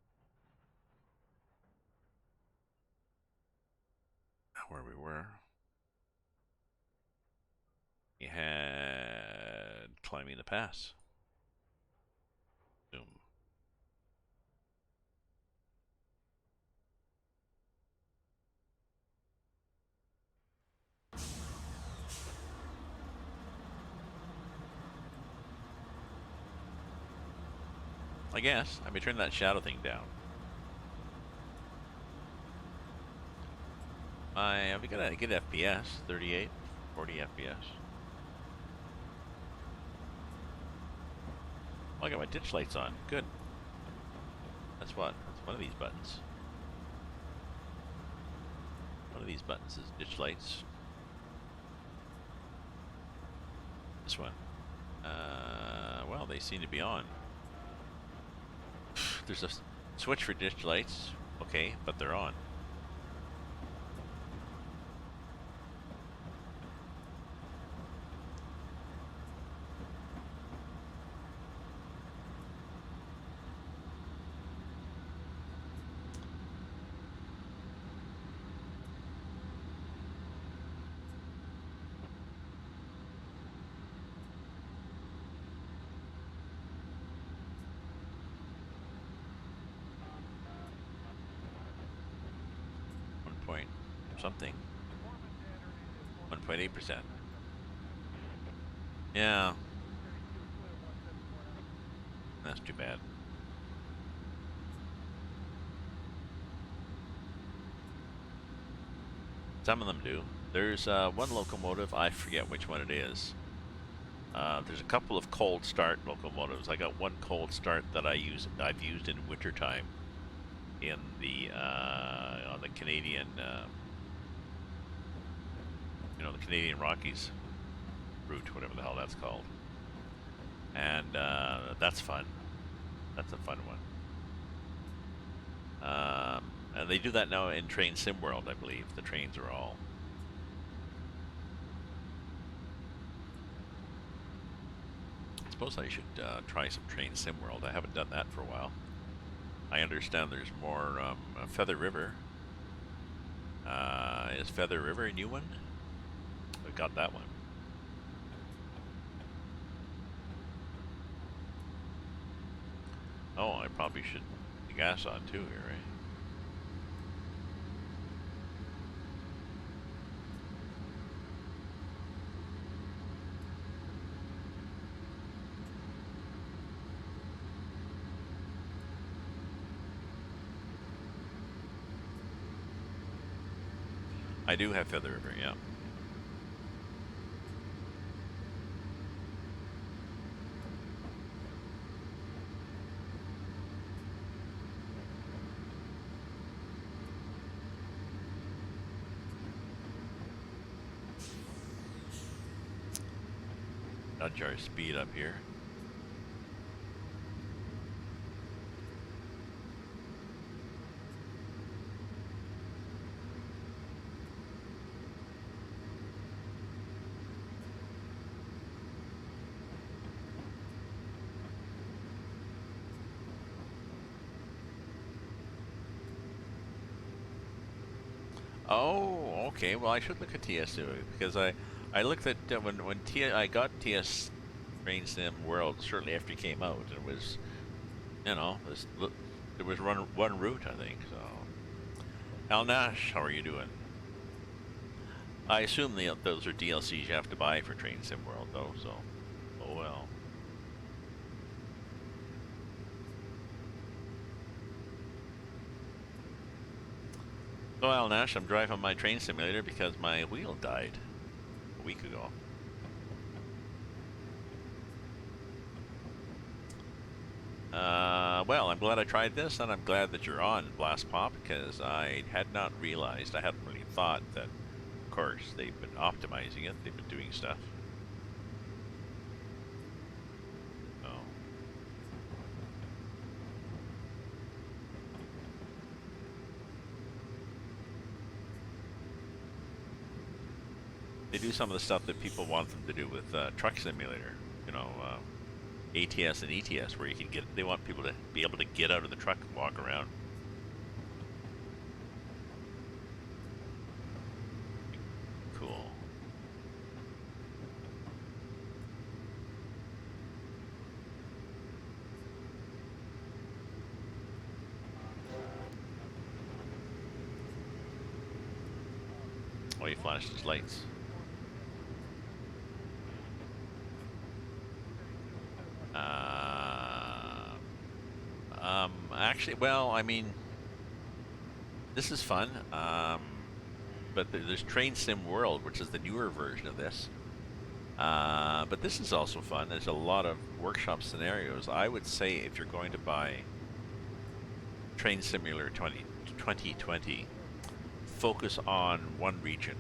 Where we were. We had climbing the pass. Boom. I guess. I may turn that shadow thing down. We got a good FPS, 38, 40 FPS. Oh, I got my ditch lights on. Good. That's what? That's one of these buttons. One of these buttons is ditch lights. This one. Well, they seem to be on. There's a switch for ditch lights. Okay, but they're on. Something. 1.8%. Yeah. That's too bad. Some of them do. There's one locomotive, I forget which one it is. There's a couple of cold start locomotives. I got one cold start that I've used in wintertime in the on the Canadian the Canadian Rockies route, whatever the hell that's called. And that's fun. That's a fun one. And they do that now in Train Sim World, I believe. The trains are all. I suppose I should try some Train Sim World. I haven't done that for a while. I understand there's more Feather River. Is Feather River a new one? I got that one. Oh, I probably should put the gas on too here, right? I do have Feather River, yeah. Nudge our speed up here. Oh, okay. Well, I should look at TS2 because I looked at when I got TS Train Sim World shortly after it came out, and it was, you know, there was one route, I think. So, Al Nash, how are you doing? I assume those are DLCs you have to buy for Train Sim World, though. So, oh well. So, Al Nash, I'm driving my train simulator because my wheel died a week ago. Well, I'm glad I tried this, and I'm glad that you're on, Blast Pop, because I had not realized, I hadn't really thought that, of course, they've been optimizing it, they've been doing stuff. So. They do some of the stuff that people want them to do with Truck Simulator, you know, ATS and ETS, where you can they want people to be able to get out of the truck and walk around. Cool. Oh, he flashed his lights. Actually, well, I mean, this is fun. But there's Train Sim World, which is the newer version of this. But this is also fun. There's a lot of workshop scenarios. I would say if you're going to buy Train Simulator 2020, focus on one region.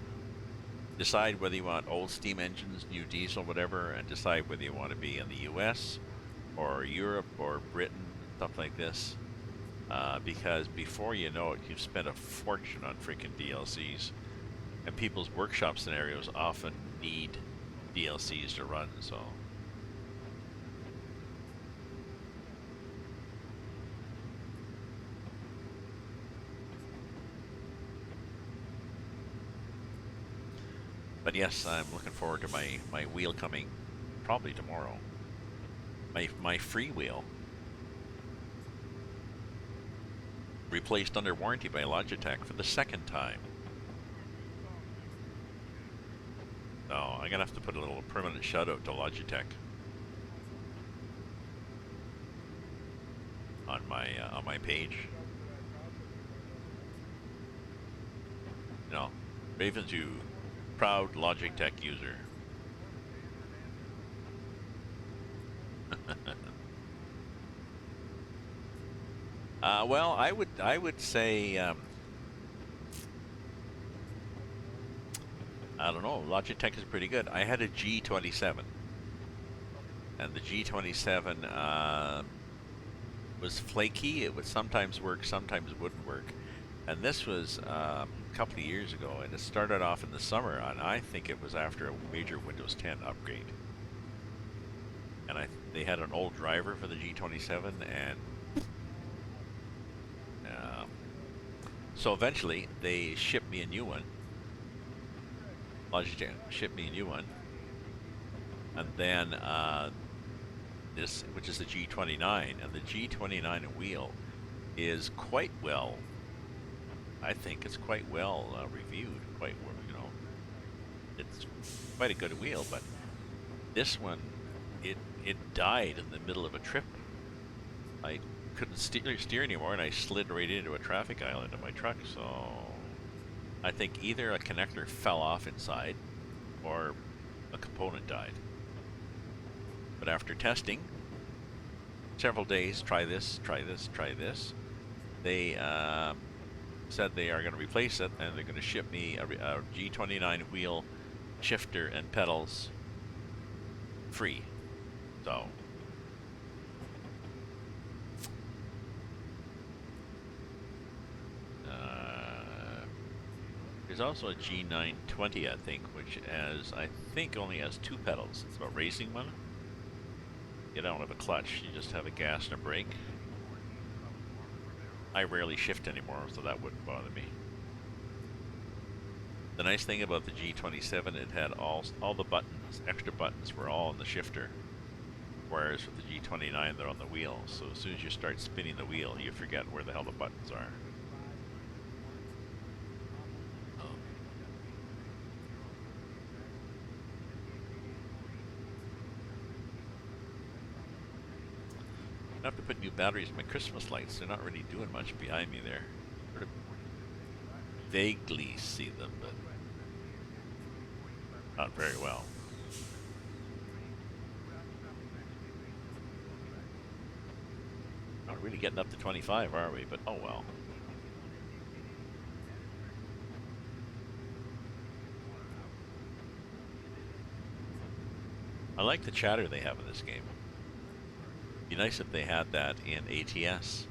Decide whether you want old steam engines, new diesel, whatever, and decide whether you want to be in the US or Europe or Britain, stuff like this. Because before you know it, you've spent a fortune on freaking DLCs. And people's workshop scenarios often need DLCs to run, so. But yes, I'm looking forward to my wheel coming probably tomorrow. My free wheel. Replaced under warranty by Logitech for the second time. So I'm gonna have to put a little permanent shout out to Logitech on my page. You know, Raven's you proud Logitech user. Well, I would say I don't know. Logitech is pretty good. I had a G27, and the G27 was flaky. It would sometimes work, sometimes wouldn't work. And this was a couple of years ago, and it started off in the summer, and I think it was after a major Windows 10 upgrade. And they had an old driver for the G27, and so eventually they shipped me a new one. Logitech shipped me a new one, and then this, which is the G29, and the G29 wheel is quite well. I think it's quite well reviewed. Quite, you know, it's quite a good wheel. But this one, it died in the middle of a trip. I couldn't steer anymore, and I slid right into a traffic island of my truck. So I think either a connector fell off inside, or a component died. But after testing several days, try this, try this, try this, they said they are going to replace it, and they're going to ship me a G29 wheel, shifter, and pedals free. So there's also a G920, I think, which I think only has 2 pedals. It's a racing one. You don't have a clutch, you just have a gas and a brake. I rarely shift anymore, so that wouldn't bother me. The nice thing about the G27, it had all the buttons, extra buttons were all on the shifter. Whereas with the G29, they're on the wheel. So as soon as you start spinning the wheel, you forget where the hell the buttons are. I have to put new batteries in my Christmas lights. They're not really doing much behind me there. Sort of vaguely see them, but not very well. Not really getting up to 25, are we? But oh well. I like the chatter they have in this game. Be nice if they had that in ATS.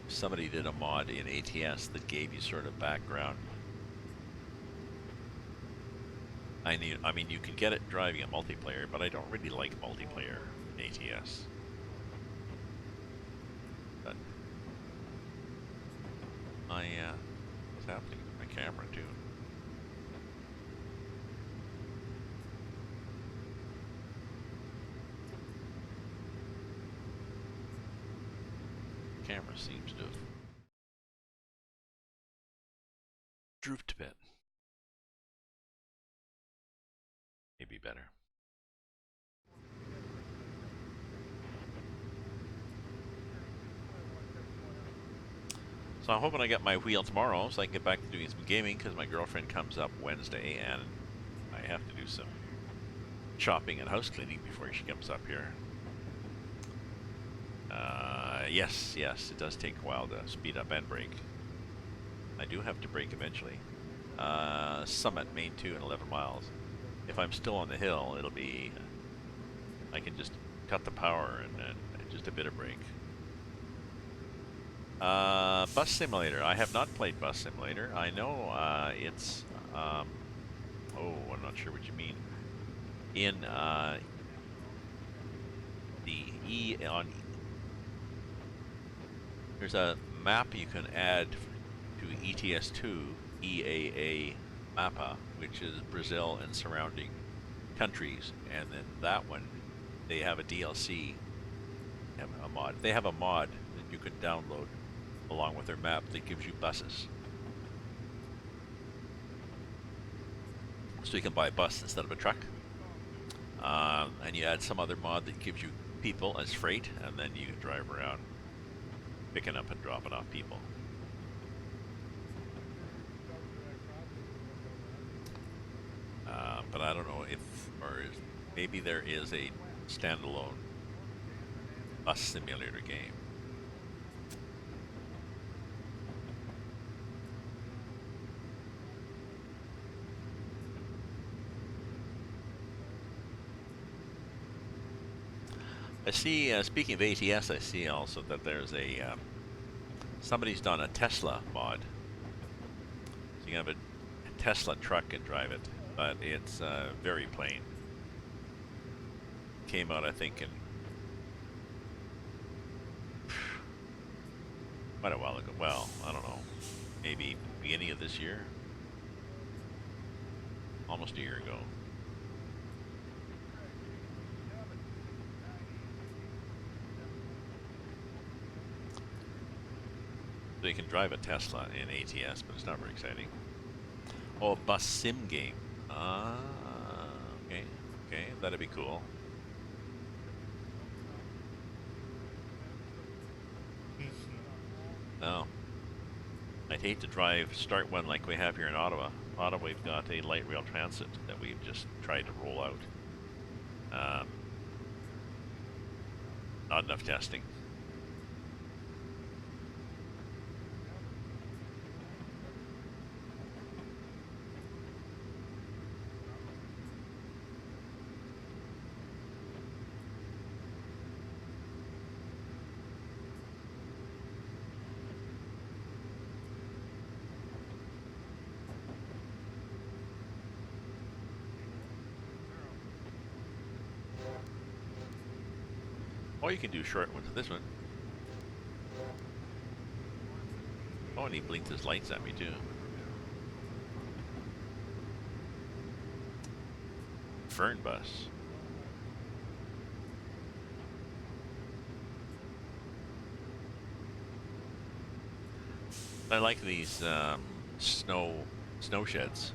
Somebody did a mod in ATS that gave you sort of background. I mean, you can get it driving a multiplayer, but I don't really like multiplayer in ATS. But what's happening with my camera too? Camera seems to have drooped a bit. Maybe better. So I'm hoping I get my wheel tomorrow so I can get back to doing some gaming, because my girlfriend comes up Wednesday and I have to do some shopping and house cleaning before she comes up here. Yes, it does take a while to speed up and brake. I do have to brake eventually. Summit, Main 2 and 11 miles. If I'm still on the hill, it'll be, I can just cut the power and just a bit of brake. Bus Simulator. I have not played Bus Simulator. I know it's, oh, I'm not sure what you mean. In there's a map you can add to ETS2 EAA Mappa, which is Brazil and surrounding countries, and then that one, they have a DLC, a mod. They have a mod that you can download along with their map that gives you buses. So you can buy a bus instead of a truck. And you add some other mod that gives you people as freight, and then you can drive around picking up and dropping off people. But I don't know if, maybe there is a standalone bus simulator game. I see, speaking of ATS, I see also that there's a, somebody's done a Tesla mod. So you can have a Tesla truck and drive it, but it's very plain. Came out, I think, in quite a while ago. Well, I don't know, maybe beginning of this year, almost a year ago. So you can drive a Tesla in ATS, but it's not very exciting. Oh, a bus sim game. Ah, okay, okay, that'd be cool. No, I'd hate to start one like we have here in Ottawa. Ottawa, we've got a light rail transit that we've just tried to roll out. Not enough testing. Or you can do short ones with this one. Oh, and he blinked his lights at me too. Fern bus. I like these snow sheds.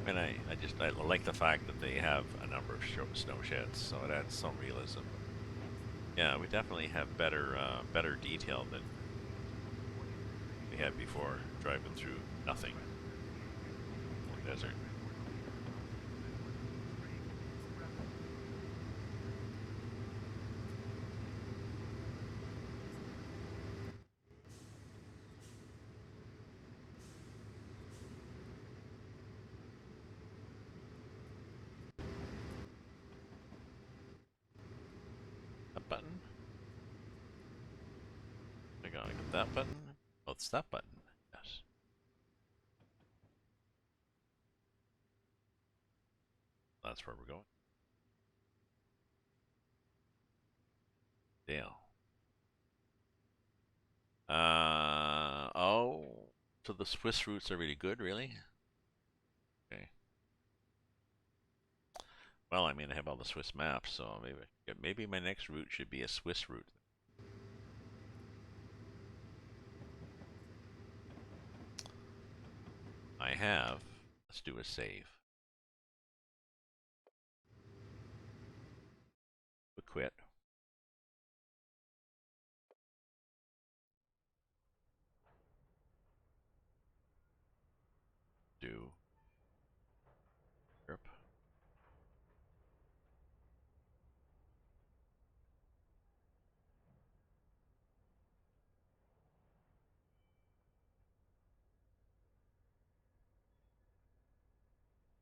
And I like the fact that they have a number of snow sheds, so it adds some realism. Yeah, we definitely have better detail than we had before, driving through nothing. Desert. That button? I gotta get that button. Oh, it's that button. Yes. That's where we're going. Dale. Oh. So the Swiss routes are really good, really? Okay. Well, I mean, I have all the Swiss maps, so maybe my next route should be a Swiss route. I have. Let's do a save. We quit. Do Europe.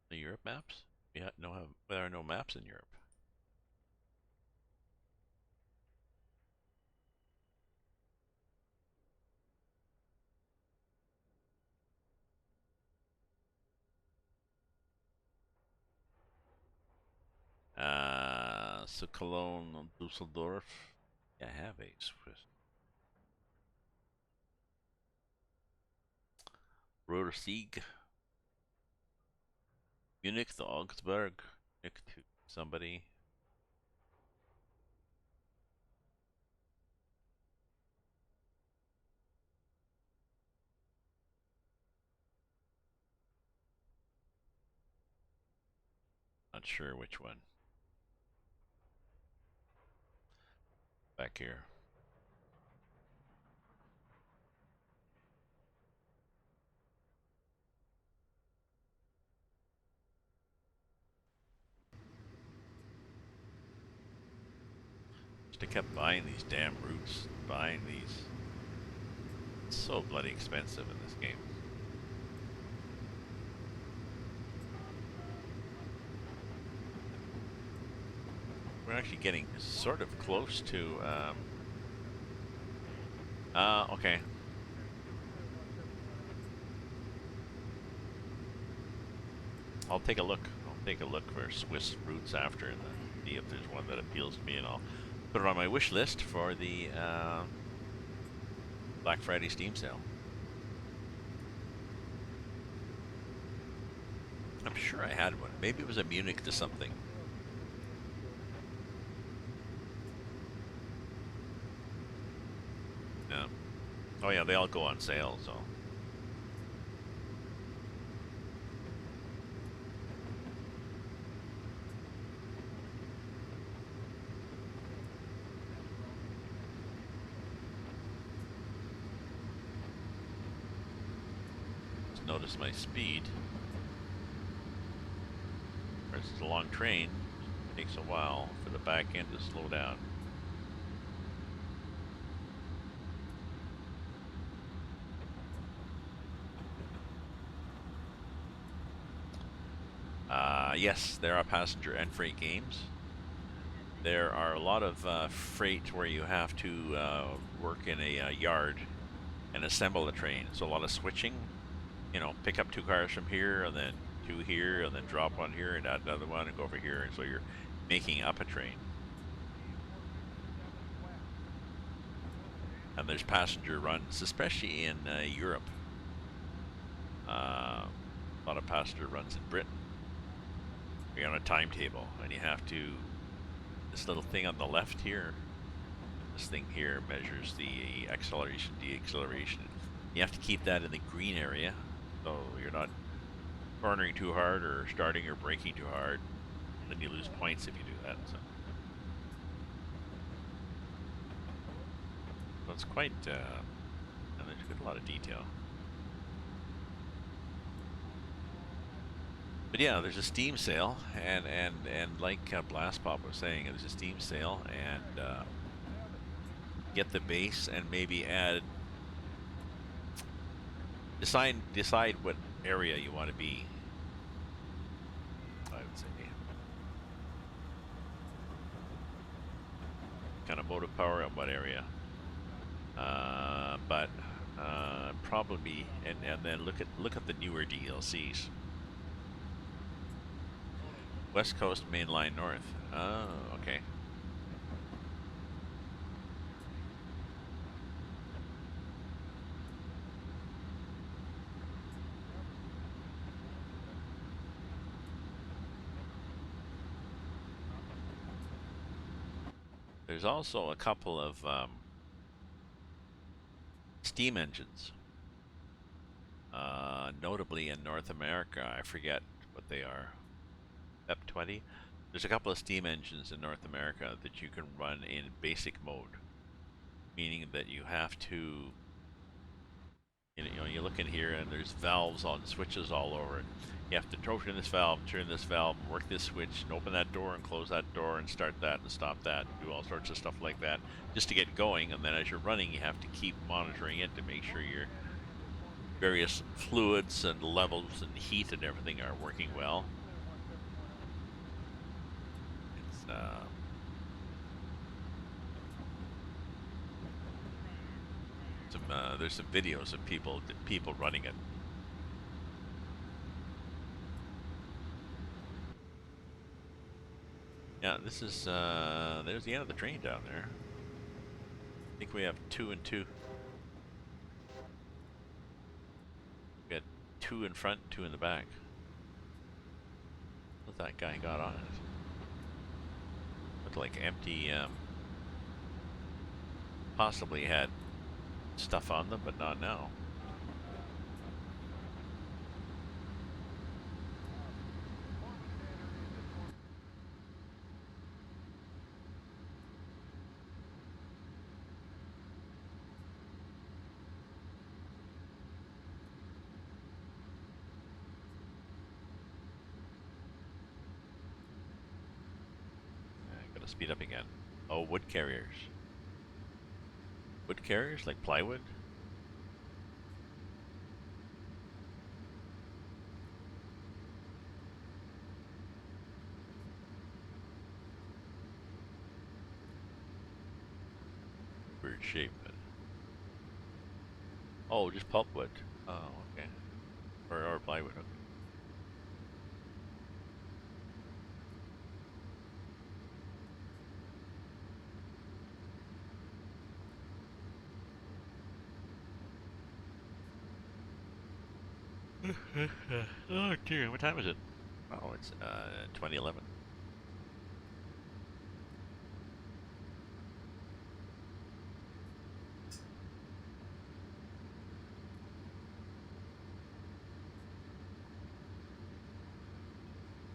The Europe maps? There are no maps in Europe. So Cologne, Dusseldorf. Yeah, I have a Swiss. Roter Sieg. Munich to Augsburg. Munich to somebody. Not sure which one. Back here. Just I kept buying these damn routes. Buying these. It's so bloody expensive in this game. actually getting sort of close to. Okay. I'll take a look. I'll take a look for Swiss routes after and see if there's one that appeals to me, and I'll put it on my wish list for the Black Friday Steam sale. I'm sure I had one. Maybe it was a Munich to something. Yeah. Oh yeah, they all go on sale, so. Just notice my speed. It's a long train. It takes a while for the back end to slow down. Yes, there are passenger and freight games. There are a lot of freight where you have to work in a yard and assemble a train. So a lot of switching. You know, pick up 2 cars from here, and then 2 here, and then drop one here, and add another one, and go over here. And so you're making up a train. And there's passenger runs, especially in Europe. A lot of passenger runs in Britain. You're on a timetable, and you have to. This little thing on the left here. This thing here measures the acceleration, deceleration. You have to keep that in the green area, so you're not cornering too hard or starting or braking too hard. Then you lose points if you do that. So it's quite. And there's a lot of detail. But yeah, there's a Steam sale, and like Blast Pop was saying, there's a Steam sale, and get the base and maybe add. Decide what area you want to be. I would say. Kind of motive power at what area. But probably and then look at the newer DLCs. West Coast Mainline North. Oh, okay. There's also a couple of steam engines. Notably in North America, I forget what they are. TS2020. There's a couple of steam engines in North America that you can run in basic mode, meaning that you have to, you know, you look in here and there's valves on switches all over it. You have to turn this valve, and work this switch, and open that door and close that door and start that and stop that and do all sorts of stuff like that just to get going. And then as you're running, you have to keep monitoring it to make sure your various fluids and levels and heat and everything are working well. It's there's some videos of people running it. Yeah, this is there's the end of the train down there. I think we have 2 and 2. We got 2 in front, 2 in the back. What that guy got on it? Looked like empty. Possibly had stuff on them, but not now. Gotta speed up again. Oh, wood carriers. Wood carriers like plywood? shape. Oh, just pulpwood. Oh, okay. Or plywood. Okay. Oh dear, what time is it? Oh, it's 2011.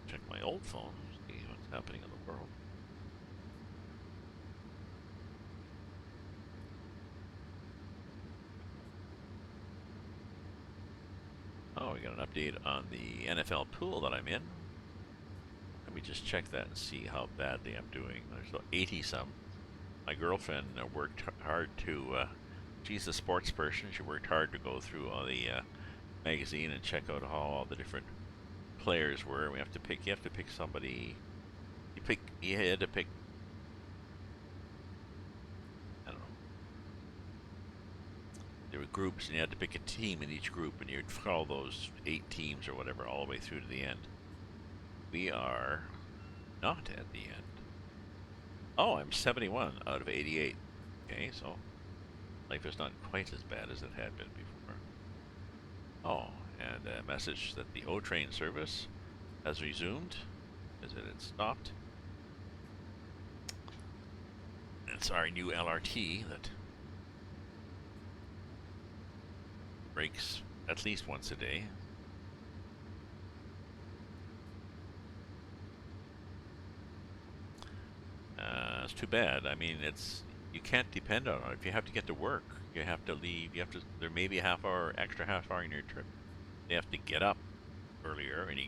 Check my old phone, see what's happening in the world. Oh, we got an update on the NFL pool that I'm in. Let me just check that and see how badly I'm doing. There's 80 some. My girlfriend worked hard to. She's a sports person. She worked hard to go through all the magazine and check out how all the different players were. We have to pick. You have to pick somebody. You pick. You had to pick. I don't know. There were groups, and you had to pick a team in each group, and you'd follow those 8 teams or whatever all the way through to the end. We are not at the end. Oh, I'm 71 out of 88. Okay, so life is not quite as bad as it had been before. Oh, and a message that the O train service has resumed, as it had stopped. It's our new LRT that breaks at least once a day. It's too bad. I mean, you can't depend on it. If you have to get to work, you have to leave. You have to. There may be a extra half hour in your trip. You have to get up earlier, and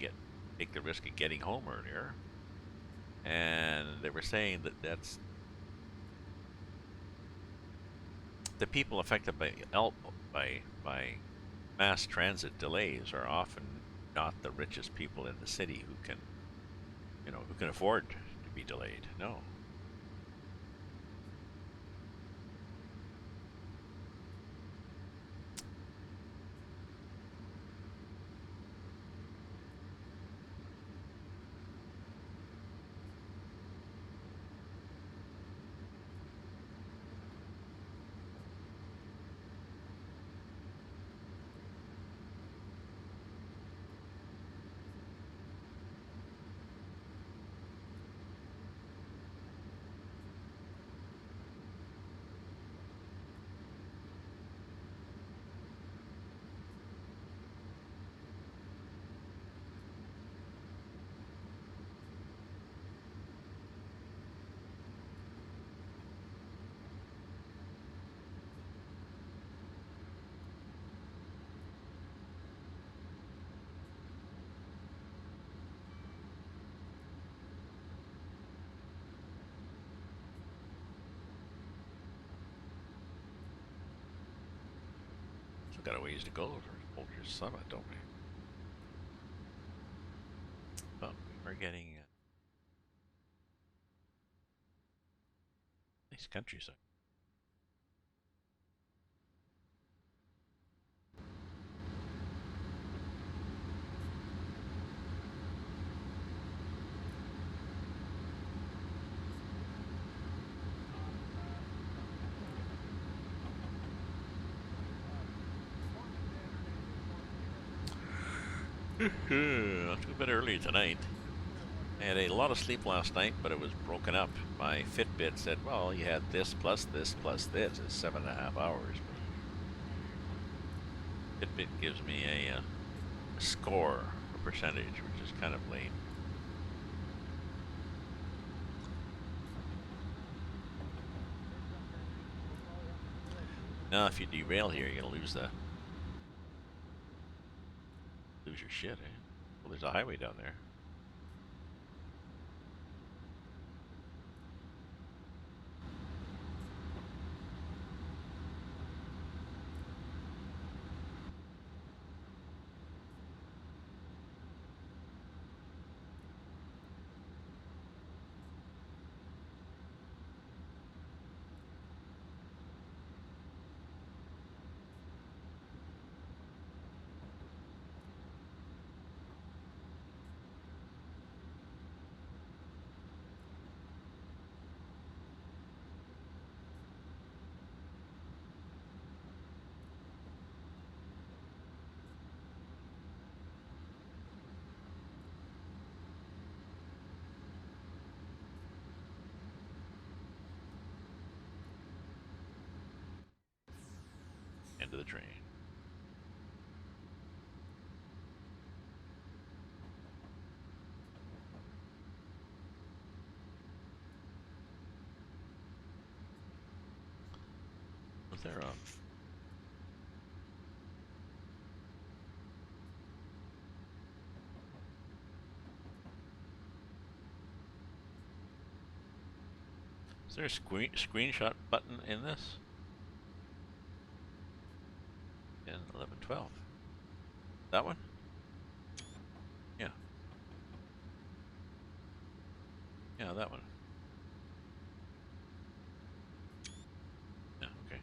take the risk of getting home earlier. And they were saying that that's the people affected by mass transit delays are often not the richest people in the city who can afford to be delayed. No. Still got a ways to go for Folgers Summit, don't we? But we're getting nice countryside. I'll go to bed early tonight. I had a lot of sleep last night, but it was broken up. My Fitbit said, well, you had this plus this plus this is 7.5 hours. But Fitbit gives me a score, a percentage, which is kind of lame. Now, if you derail here, you're gonna lose your shit, eh? Well, there's a highway down there. End of the train. Was there a... Is there a screenshot button in this? 10, 11, 12. That one? Yeah. Yeah, that one. Yeah, okay.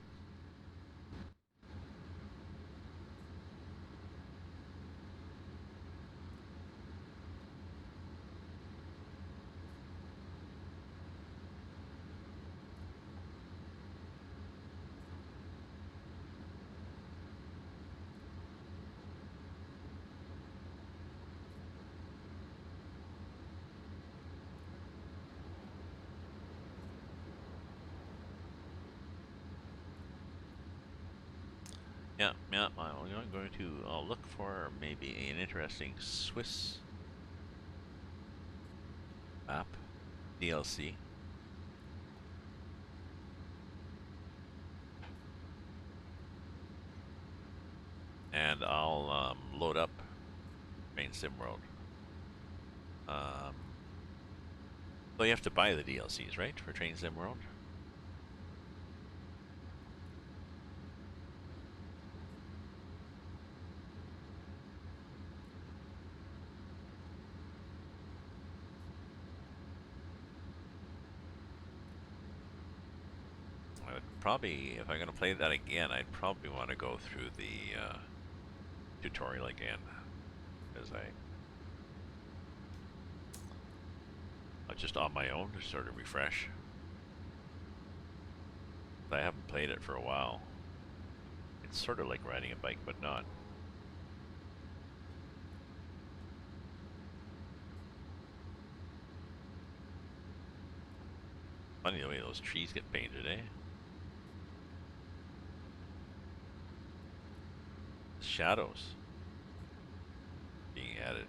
Yeah, yeah, I'm going to look for maybe an interesting Swiss map DLC. And I'll load up Train Sim World. So you have to buy the DLCs, right, for Train Sim World? I would probably, if I'm going to play that again, I'd probably want to go through the tutorial again, because I just on my own to sort of refresh. I haven't played it for a while. It's sort of like riding a bike, but not. Funny the way those trees get painted, eh? Shadows being added.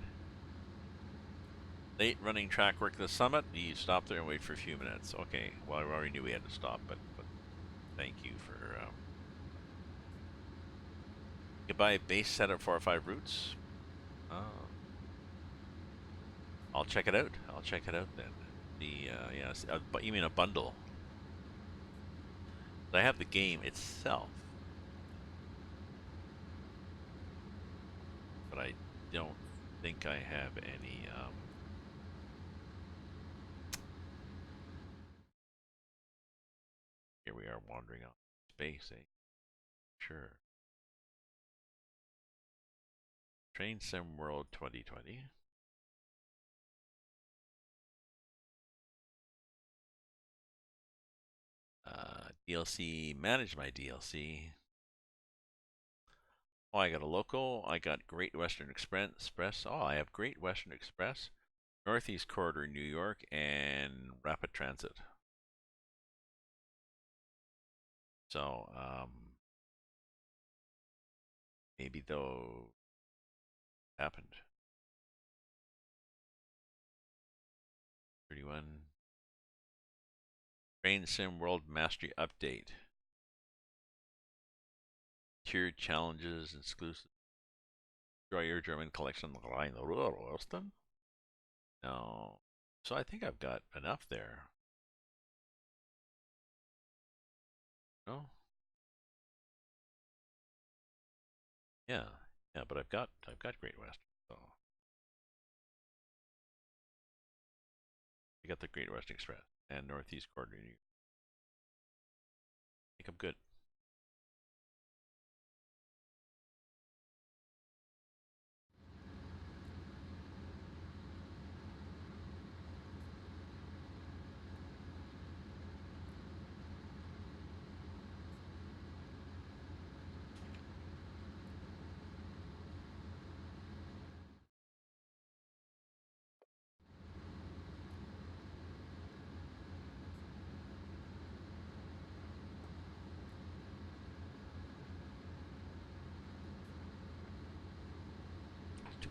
Late running track work at the summit. You stop there and wait for a few minutes. Okay. Well, I already knew we had to stop, but thank you for. You buy a base set of 4 or 5 routes. Oh. I'll check it out. I'll check it out then. The yes, but you mean a bundle? I have the game itself, but I don't think I have any. Here we are wandering off space, eh? Sure. Train Sim World 2020. DLC, manage my DLC. Oh, I got a local. I got Great Western Express. Oh, I have Great Western Express, Northeast Corridor, New York, and Rapid Transit. So, maybe though happened. 31. Train Sim World Mastery Update. Tiered challenges, exclusive. Enjoy your German collection, Rhine-Ruhr-Osten. No. So I think I've got enough there. No? Yeah. Yeah, but I've got Great Western. So I got the Great Western Express and Northeast Corridor. I think I'm good.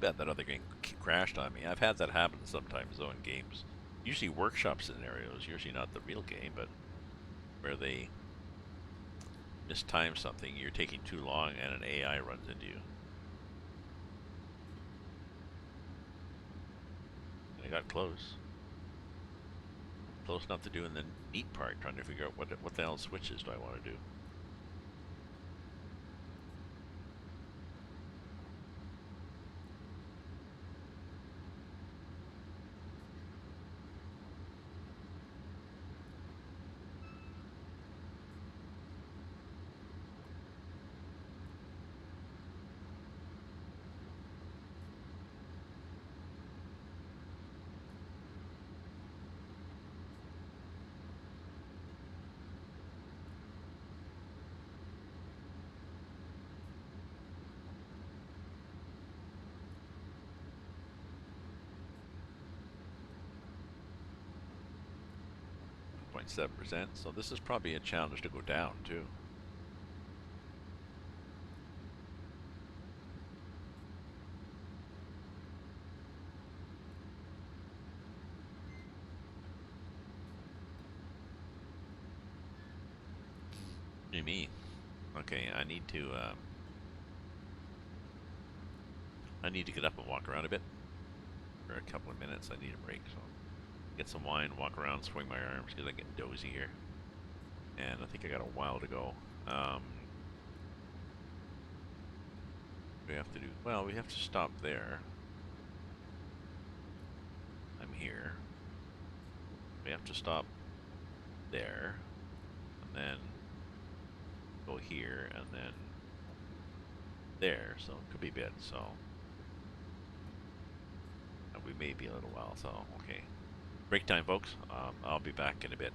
bad that other game crashed on me. I've had that happen sometimes though in games. Usually workshop scenarios, usually not the real game, but where they mistime something, you're taking too long and an AI runs into you. And I got close. Close enough to doing the neat part, trying to figure out what the hell switches do I want to do. .7%, so this is probably a challenge to go down too. What do you mean? Okay, I need to get up and walk around a bit for a couple of minutes. I need a break, so get some wine, walk around, swing my arms because I get dozy here, and I think I got a while to go. We have to do well. We have to stop there. I'm here. We have to stop there, and then go here, and then there. So it could be a bit. So we may be a little while. So okay, break time, folks. I'll be back in a bit.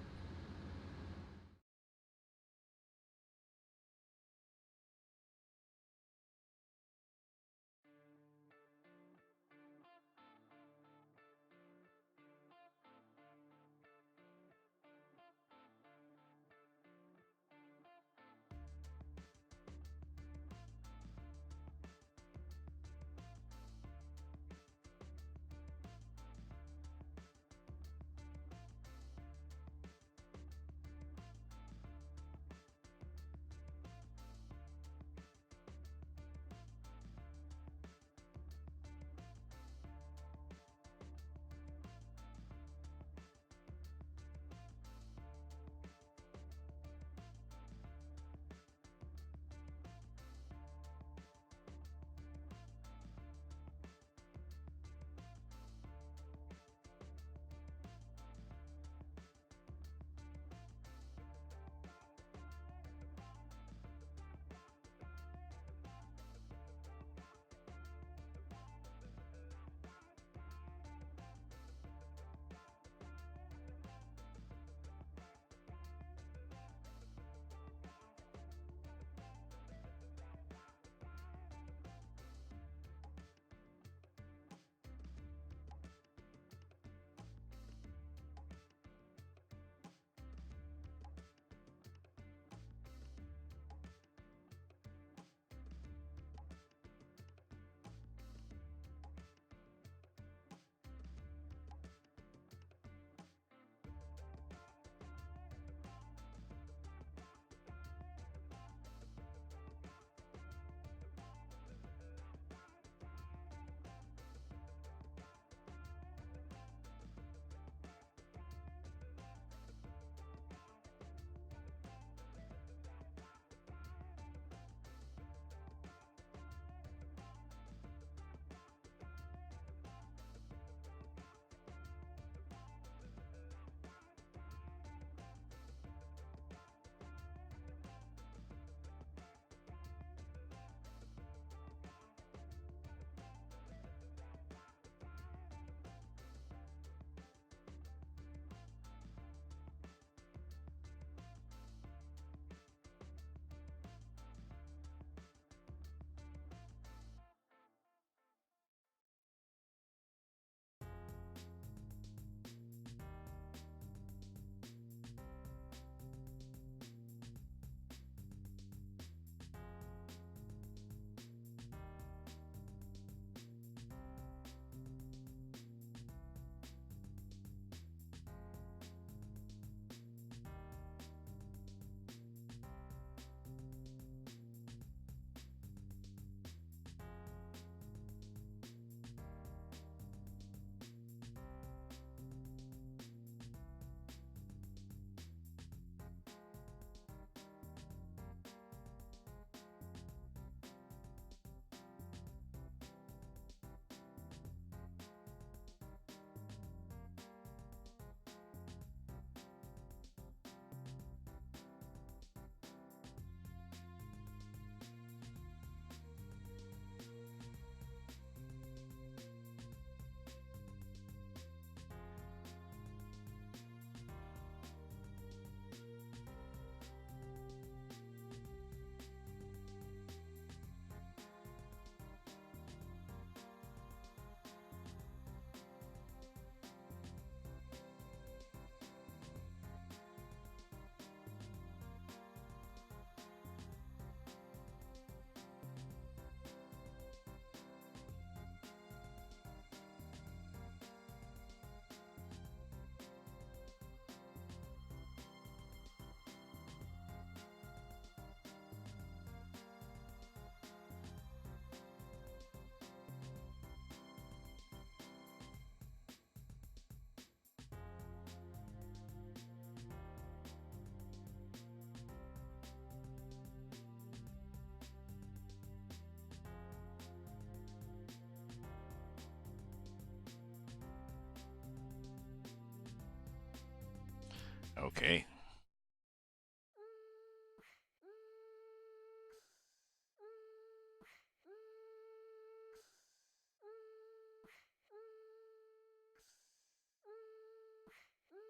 Okay.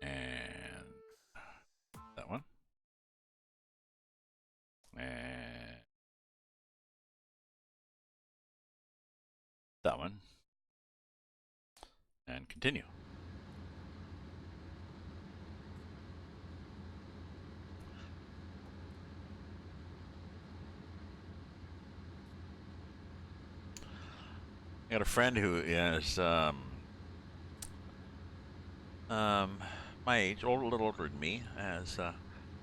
And that one. And that one. And continue. I got a friend who is my age, a little older than me, has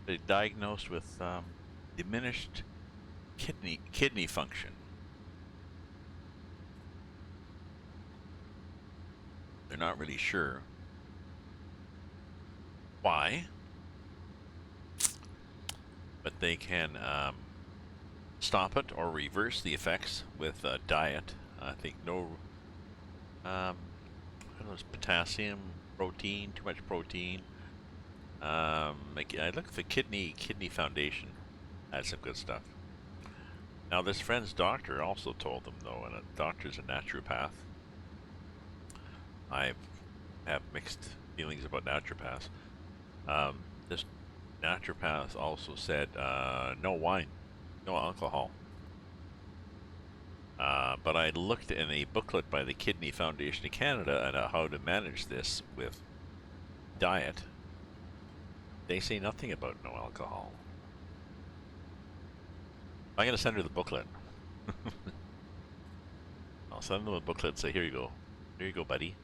been diagnosed with diminished kidney function. They're not really sure why, but they can stop it or reverse the effects with diet. I think no, I don't know, potassium, protein, too much protein. I look at the Kidney Foundation, had some good stuff. Now this friend's doctor also told them though, and a doctor's a naturopath. I have mixed feelings about naturopaths. This naturopath also said no wine, no alcohol. But I looked in a booklet by the Kidney Foundation of Canada on how to manage this with diet. They say nothing about no alcohol. I'm going to send her the booklet. I'll send them a booklet and say, here you go. Here you go, buddy.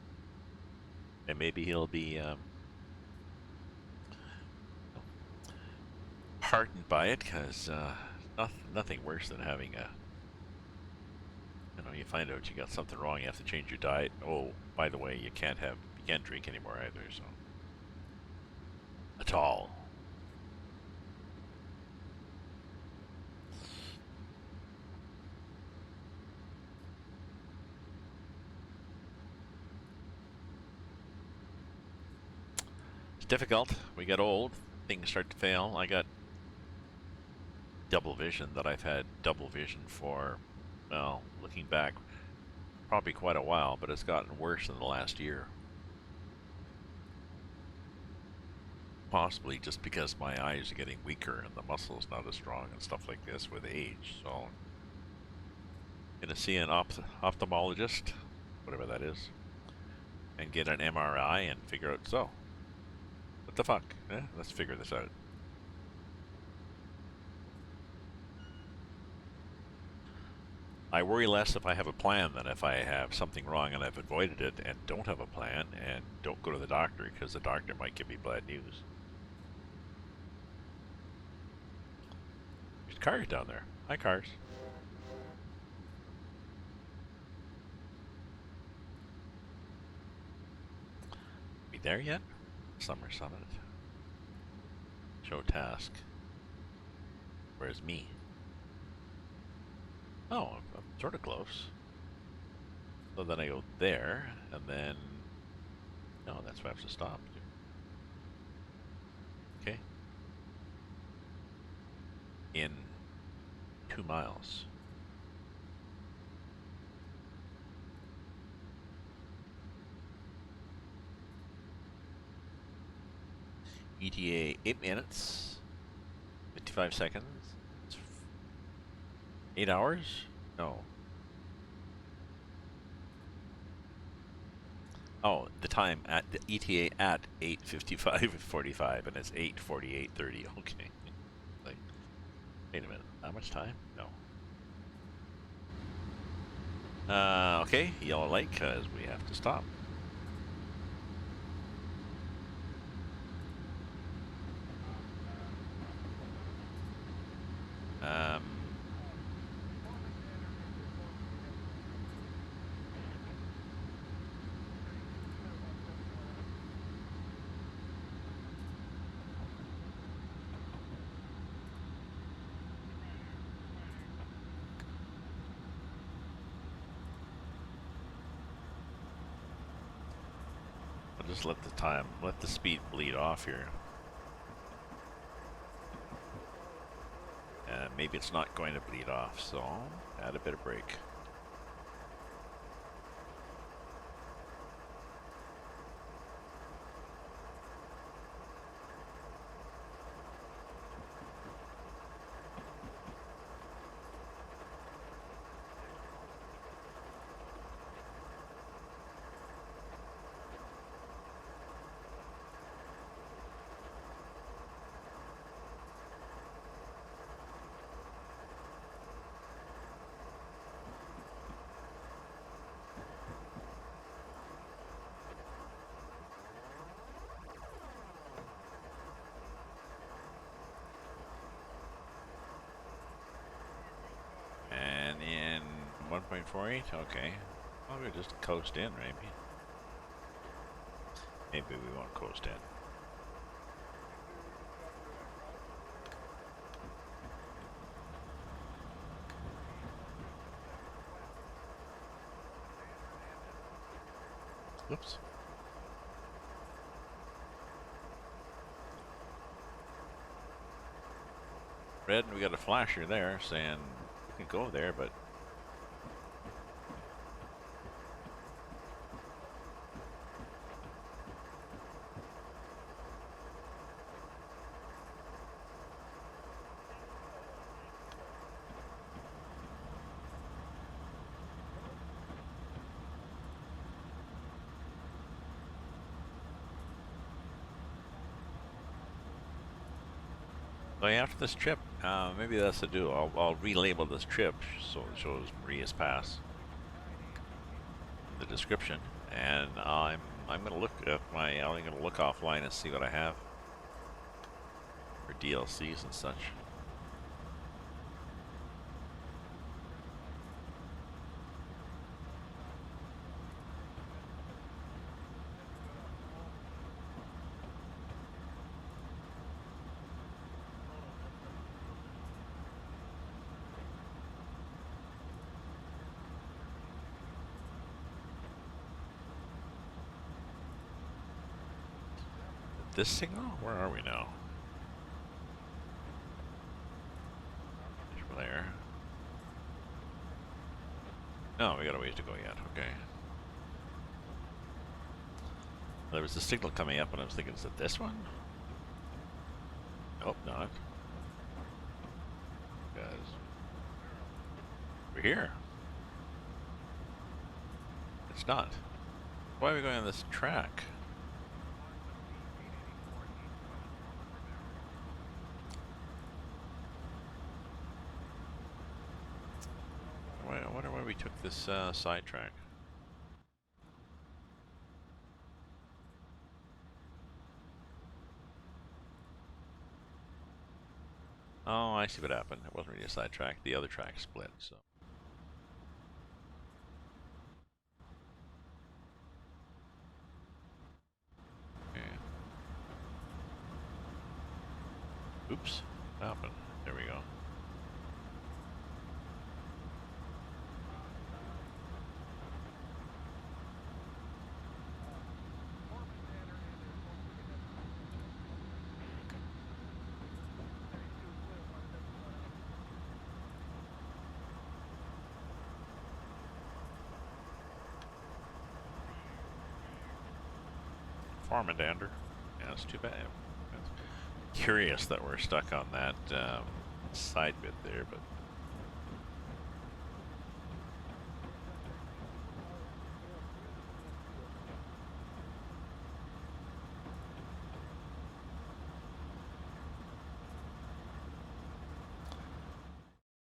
And maybe he'll be heartened by it, because nothing worse than having a, you find out you got something wrong, you have to change your diet. Oh, by the way, you can't drink anymore either, so. At all. It's difficult. We get old, things start to fail. I got double vision that I've had double vision for, well, looking back, probably quite a while, but it's gotten worse in the last year. Possibly just because my eyes are getting weaker and the muscles not as strong and stuff like this with age. So I'm gonna see an ophthalmologist, whatever that is, and get an MRI and figure out, so what the fuck? Let's figure this out. I worry less if I have a plan than if I have something wrong and I've avoided it and don't have a plan and don't go to the doctor, because the doctor might give me bad news. There's cars down there. Hi, cars. We there yet? Summer Summit. Show task. Where's me? Oh, I'm sort of close. So then I go there, and then... No, that's where I have to stop. Okay. In 2 miles. ETA 8 minutes. 55 seconds. 8 hours? No. Oh, the time at the ETA at 8:55:45, and it's 8:48:30. Okay. Like, wait a minute. How much time? No. Okay. Yellow light, because we have to stop. I'll just let the speed bleed off here. maybe it's not going to bleed off, so add a bit of brake. And in 1.48, okay. Well, we'll just coast in, maybe. Maybe we won't coast in. Oops. Red, and we got a flasher there saying we can go there, but so after this trip, maybe that's to do. I'll relabel this trip so it shows Maria's Pass in the description, and I'm gonna look at I'm gonna look offline and see what I have for DLCs and such. This signal? Where are we now? There. No, we got a ways to go yet. Okay. There was a signal coming up, and I was thinking, is it this one? Nope, not. Because we're here. It's not. Why are we going on this track? I wonder why we took this side track. Oh, I see what happened. It wasn't really a side track. The other track split, so. Okay. Oops. What happened? There we go. Farmadander. Yeah, it's too bad. Curious that we're stuck on that side bit there, but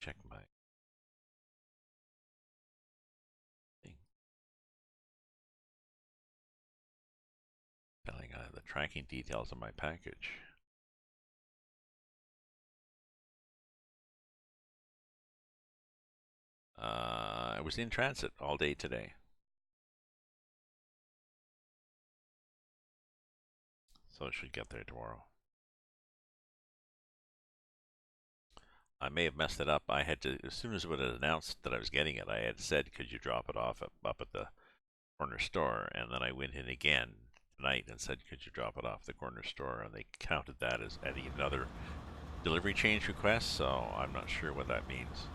check my thing. Telling the tracking details of my package. I was in transit all day today. So it should get there tomorrow. I may have messed it up. I had to, as soon as it was announced that I was getting it, I had said, could you drop it off up at the corner store? And then I went in again tonight and said, could you drop it off the corner store? And they counted that as adding another delivery change request, so I'm not sure what that means.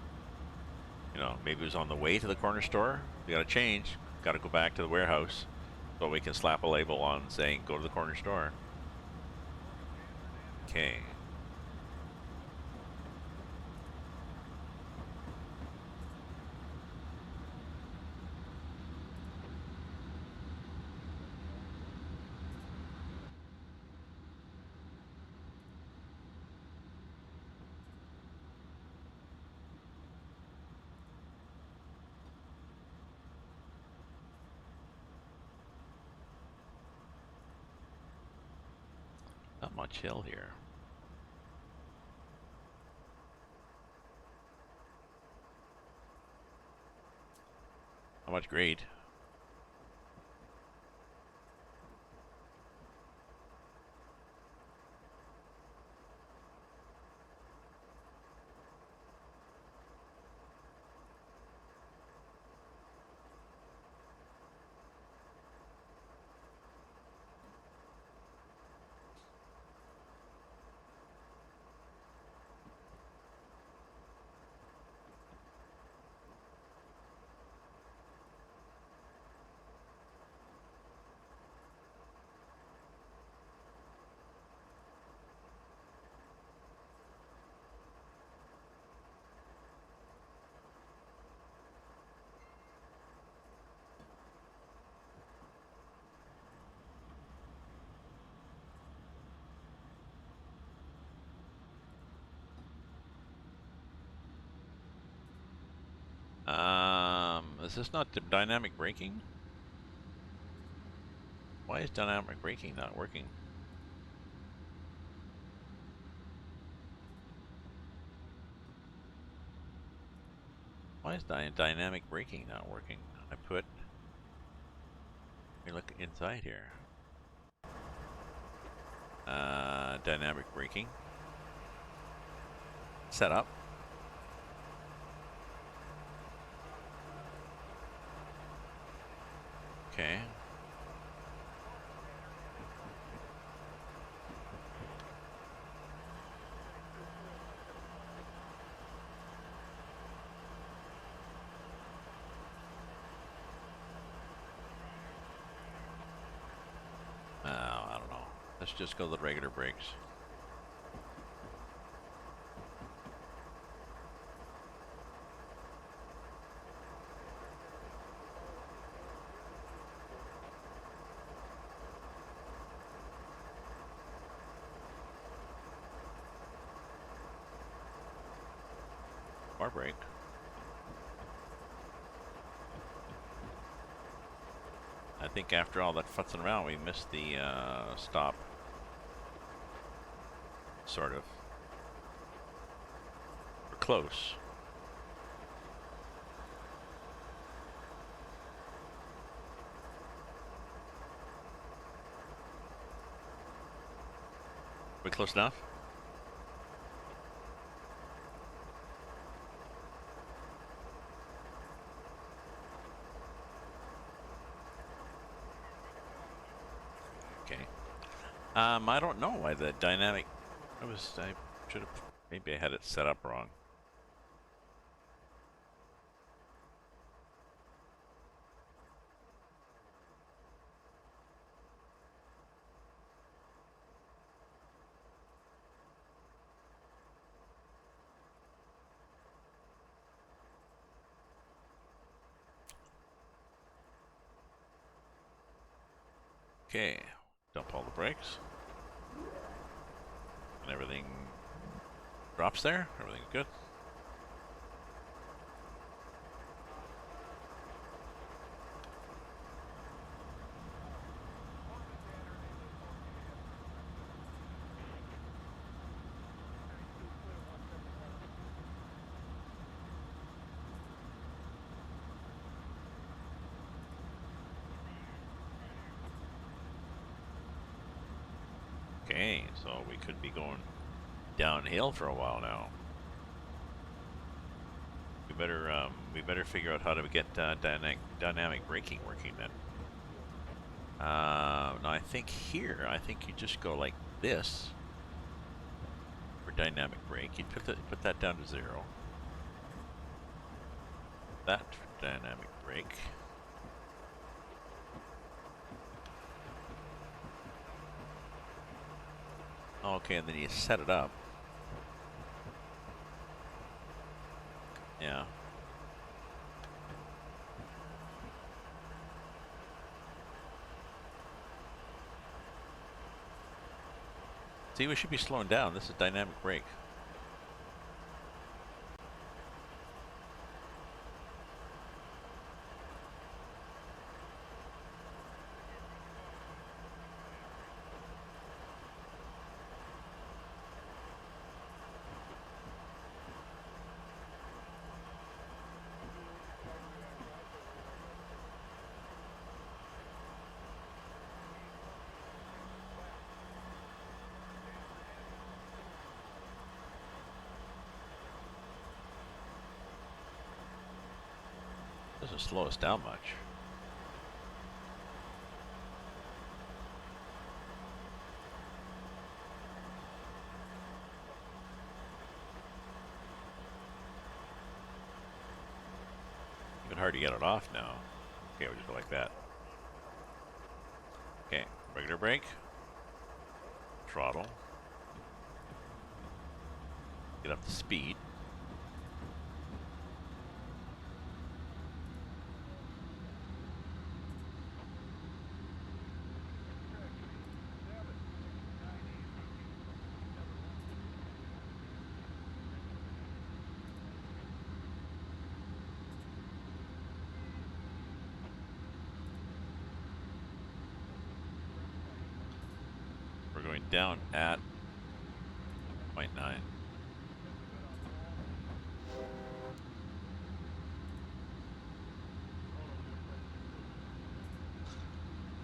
You know, maybe it was on the way to the corner store. We got to change. Got to go back to the warehouse, so we can slap a label on saying go to the corner store. Okay. Not much hill here. Not much grade. Is this not dynamic braking? Why is dynamic braking not working? Why is dynamic braking not working? I put... Let me look inside here. Dynamic braking. Setup. Okay. I don't know. Let's just go the regular brakes. Or brake. I think after all that futzing around, we missed the stop. Sort of. We're close. We close enough? Okay. I don't know why the dynamic... I should have... Maybe I had it set up wrong. Okay, dump all the brakes. And everything drops there. Everything's good. Okay, so we could be going downhill for a while now. We better figure out how to get dynamic braking working then. Now I think you just go like this. for dynamic brake. You'd put that down to 0. That for dynamic brake. Okay, and then you set it up. Yeah. See, we should be slowing down. This is dynamic brake. Doesn't slow us down much. Even hard to get it off now. Okay, we'll just go like that. Okay, regular brake. Throttle. Get up to speed. We're going down at 0.9.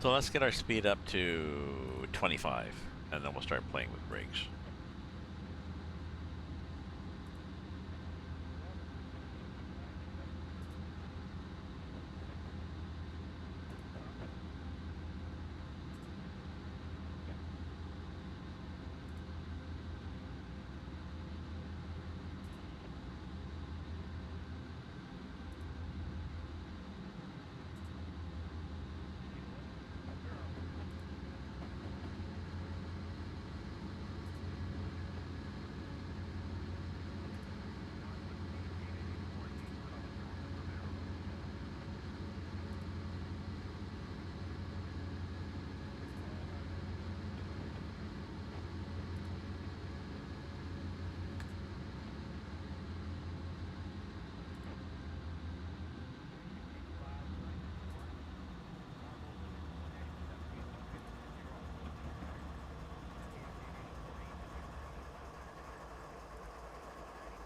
So let's get our speed up to 25, and then we'll start playing with brakes.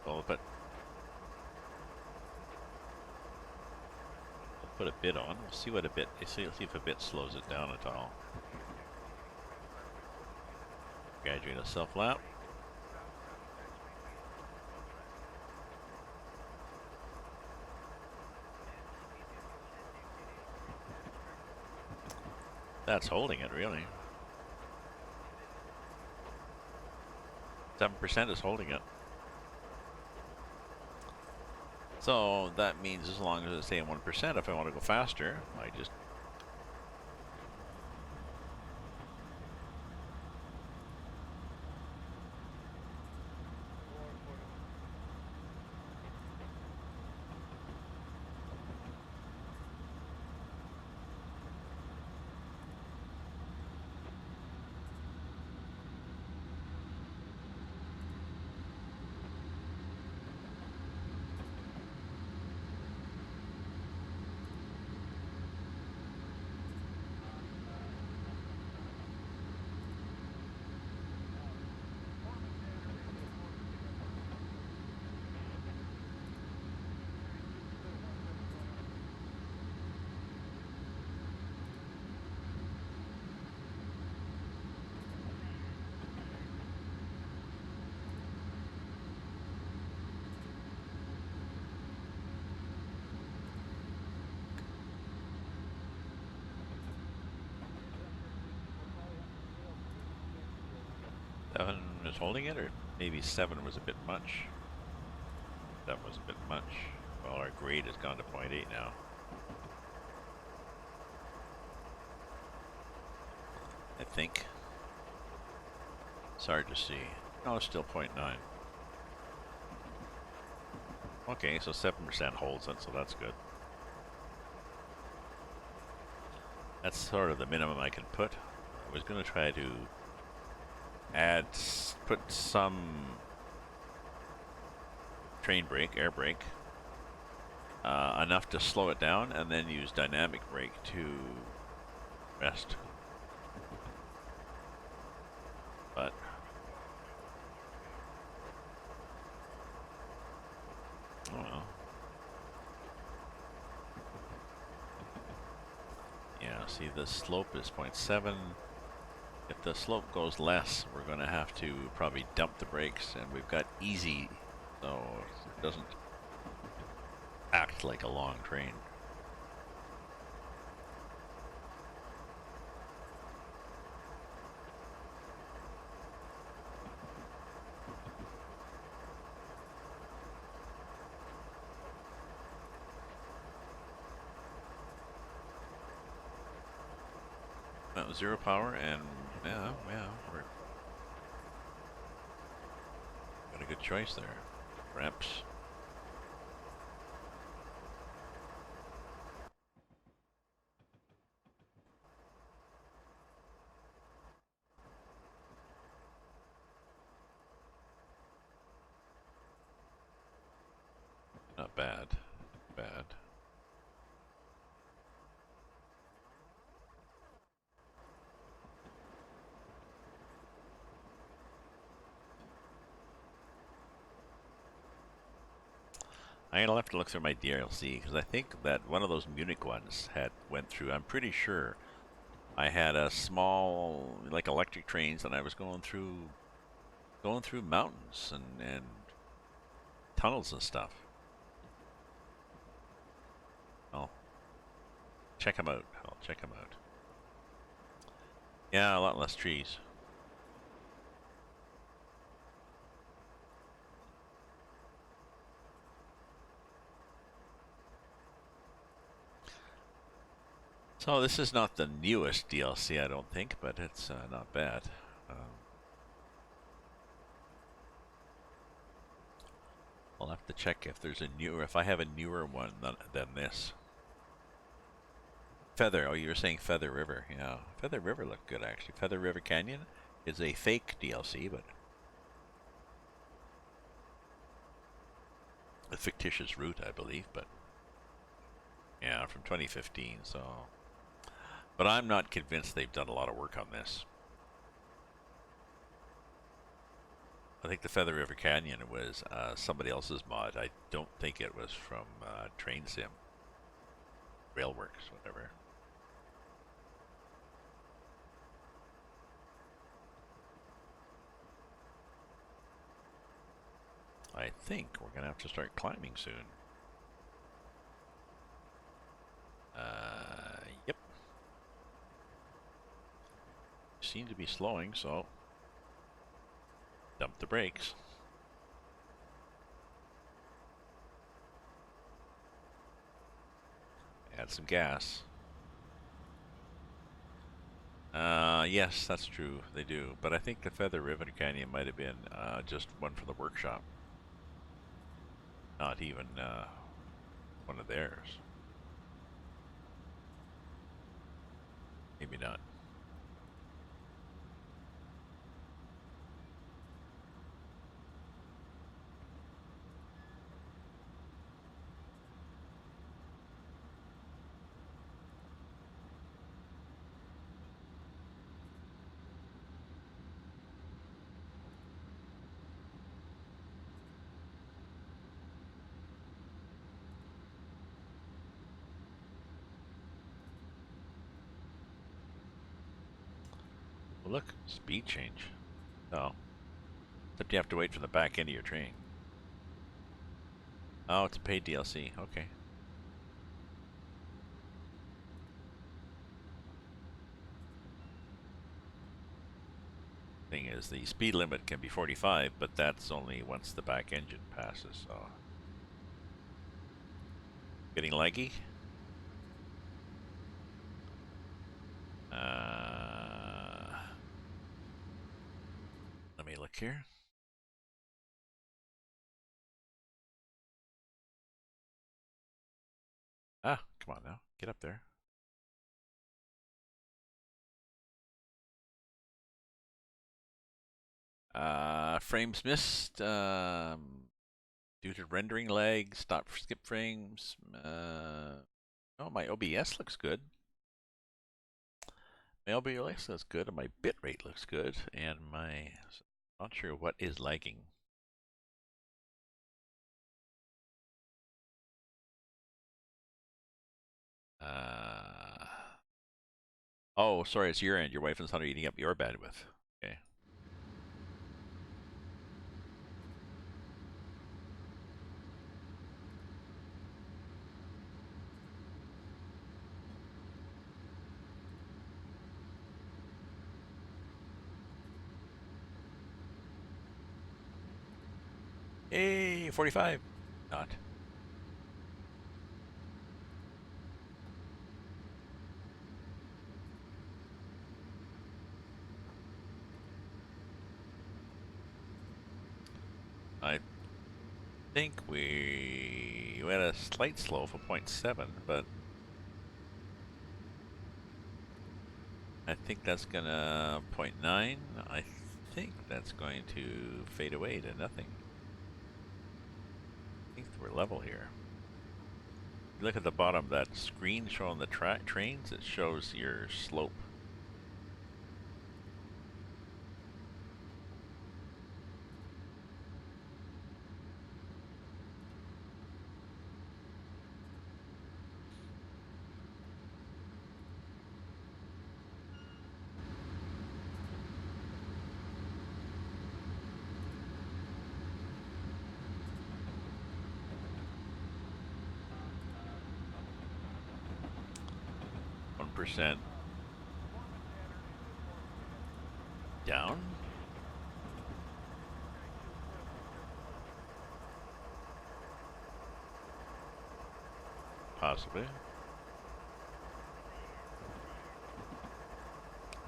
But we'll put a bit on. We'll see what a bit. See if a bit slows it down at all. Graduate a self lap. That's holding it really. 7% is holding it. So that means as long as it's staying 1%, if I want to go faster, I just is holding it, or Maybe 7 was a bit much. That was a bit much. Well, our grade has gone to 0.8 now. I think. It's hard to see. No, it's still 0.9. Okay, so 7% holds it, so that's good. That's sort of the minimum I can put. I was going to try to put some train brake, air brake, enough to slow it down, and then use dynamic brake to rest. But oh well. Yeah, see the slope is 0.7. If the slope goes less, we're going to have to probably dump the brakes, and we've got easy, so it doesn't act like a long train. Zero power, and yeah, we're got a good choice there. Ramps. Not bad. Bad. I'll have to look through my DLC, because I think that one of those Munich ones went through. I'm pretty sure I had a small, like, electric trains, and I was going through mountains and tunnels and stuff. I'll check them out. Yeah, a lot less trees. So this is not the newest DLC, I don't think, but it's not bad. I'll have to check if there's if I have a newer one than this. Feather, oh, you were saying Feather River, yeah. Feather River looked good, actually. Feather River Canyon is a fake DLC, but a fictitious route, I believe, but yeah, from 2015, so. But I'm not convinced they've done a lot of work on this. I think the Feather River Canyon was somebody else's mod. I don't think it was from Train Sim. Railworks, whatever. I think we're going to have to start climbing soon. Yep. Seem to be slowing, so dump the brakes. Add some gas. Yes, that's true. They do. But I think the Feather River Canyon might have been just one for the workshop. Not even one of theirs. Maybe not. Well, look, speed change. Oh. Except you have to wait for the back end of your train. Oh, it's a paid DLC. Okay. Thing is, the speed limit can be 45, but that's only once the back engine passes, so. Getting laggy? Let me look here. Ah, come on now. Get up there. Frames missed. Due to rendering lag, stop skip frames. Oh, my OBS looks good. My OBS looks good, and my bitrate looks good, and my... Not sure what is lagging. Oh, sorry, it's your end. Your wife and son are eating up your bandwidth. Okay. Hey, 45. Not. I think we had a slight slow for 0.7, but I think that's gonna 0.9. I think that's going to fade away to nothing. I think we're level here. You look at the bottom of that screen showing the trains, it shows your slope. Percent down. Possibly.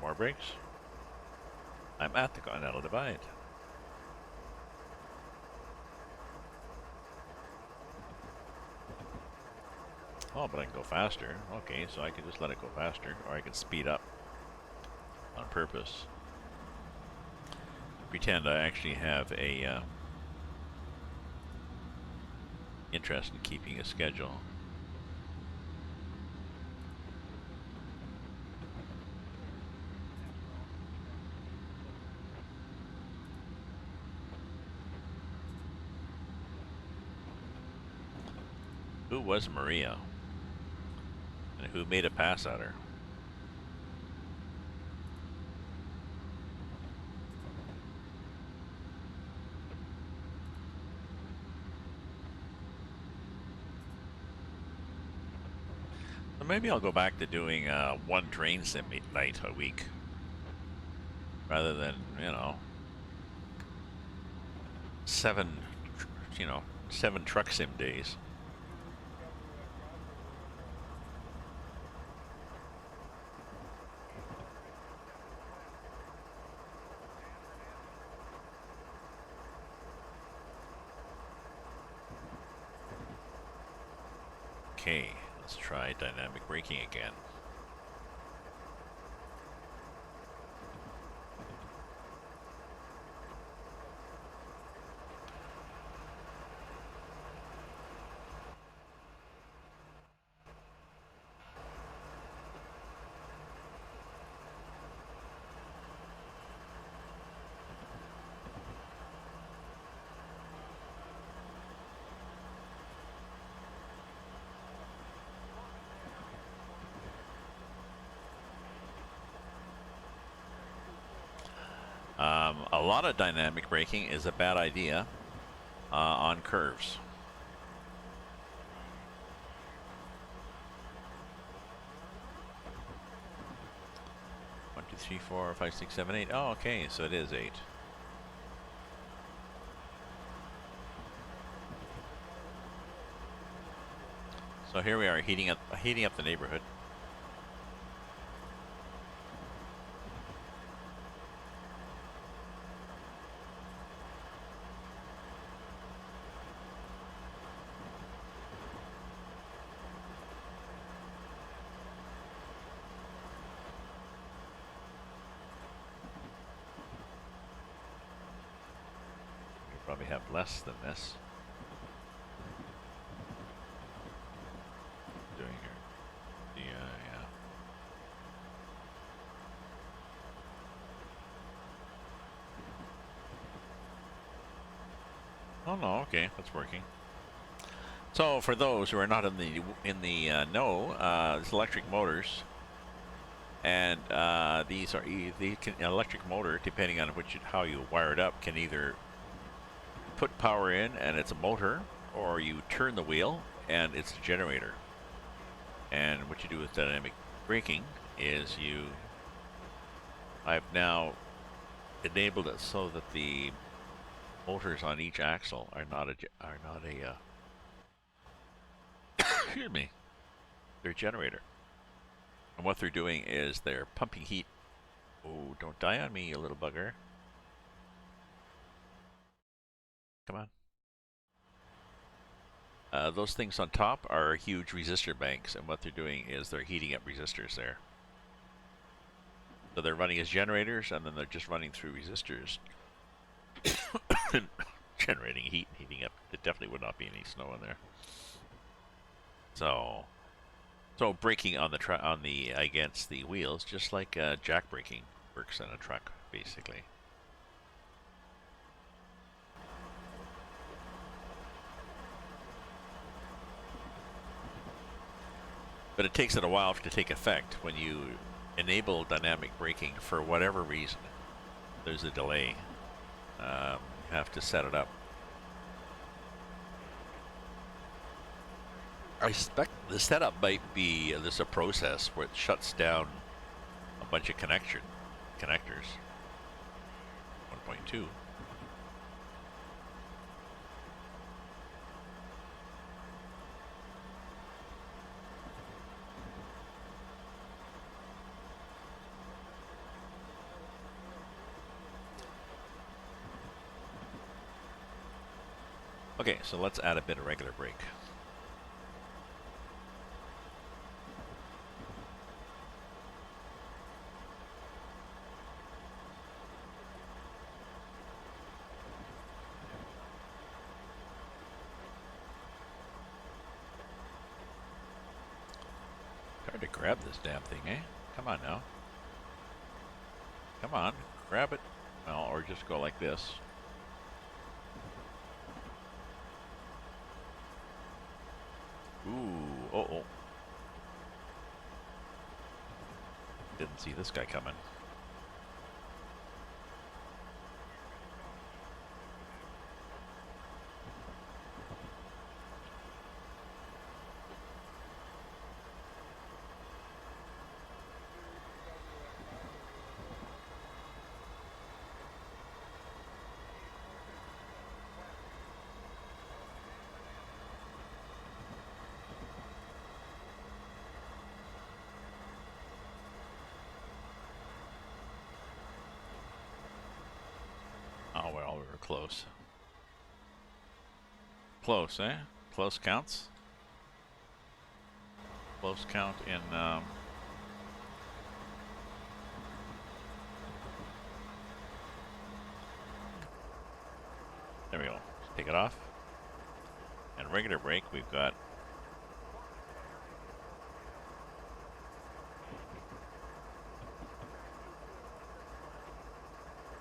More brakes. I'm at the Continental Divide. Oh, but I can go faster. Okay, so I can just let it go faster, or I can speed up on purpose. Pretend I actually have a interest in keeping a schedule. Who was Maria? And who made a pass at her? So maybe I'll go back to doing one train sim night a week. Rather than, you know, seven truck sim days. Okay, let's try dynamic braking again. A lot of dynamic braking is a bad idea on curves. One, two, 3, 4, 5, 6, 7, 8. Oh, okay, so it is 8. So here we are heating up the neighborhood. We probably have less than this. Doing here. Yeah. Oh no, okay, that's working. So for those who are not in the know, it's electric motors, and these are an electric motor, depending on how you wire it up, can either put power in and it's a motor, or you turn the wheel and it's a generator. And what you do with dynamic braking is I've now enabled it so that the motors on each axle are not a excuse me, they're a generator. And what they're doing is they're pumping heat. Oh, don't die on me, you little bugger. Come on. Those things on top are huge resistor banks, and what they're doing is they're heating up resistors there. So they're running as generators, and then they're just running through resistors, generating heat and heating up. There definitely would not be any snow in there. So braking on the against the wheels, just like jack braking works on a truck, basically. But it takes it a while to take effect. When you enable dynamic braking for whatever reason, there's a delay. You have to set it up. I expect the setup might be there's a process where it shuts down a bunch of connectors. 1.2. Okay, so let's add a bit of regular brake. Hard to grab this damn thing, eh? Come on now. Come on, grab it. Well, or just go like this. Ooh, uh-oh. Didn't see this guy coming. Oh, well, we were close. Close, eh? Close counts? Close count in, there we go. Take it off. And regular brake, we've got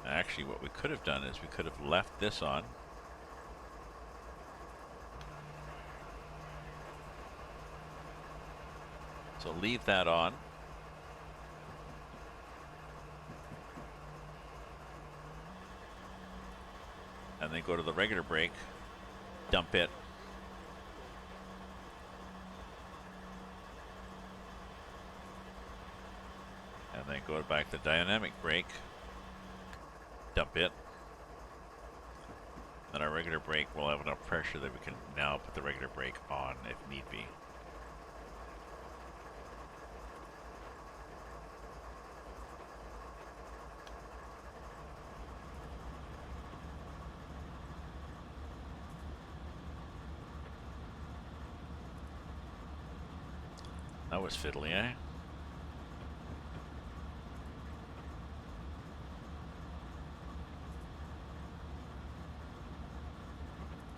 actually what we could have done is we could have left this on. So leave that on. And then go to the regular brake, dump it. And then Alright, go back to dynamic brake. Dump it. Then our regular brake will have enough pressure that we can now put the regular brake on if need be. That was fiddly, eh?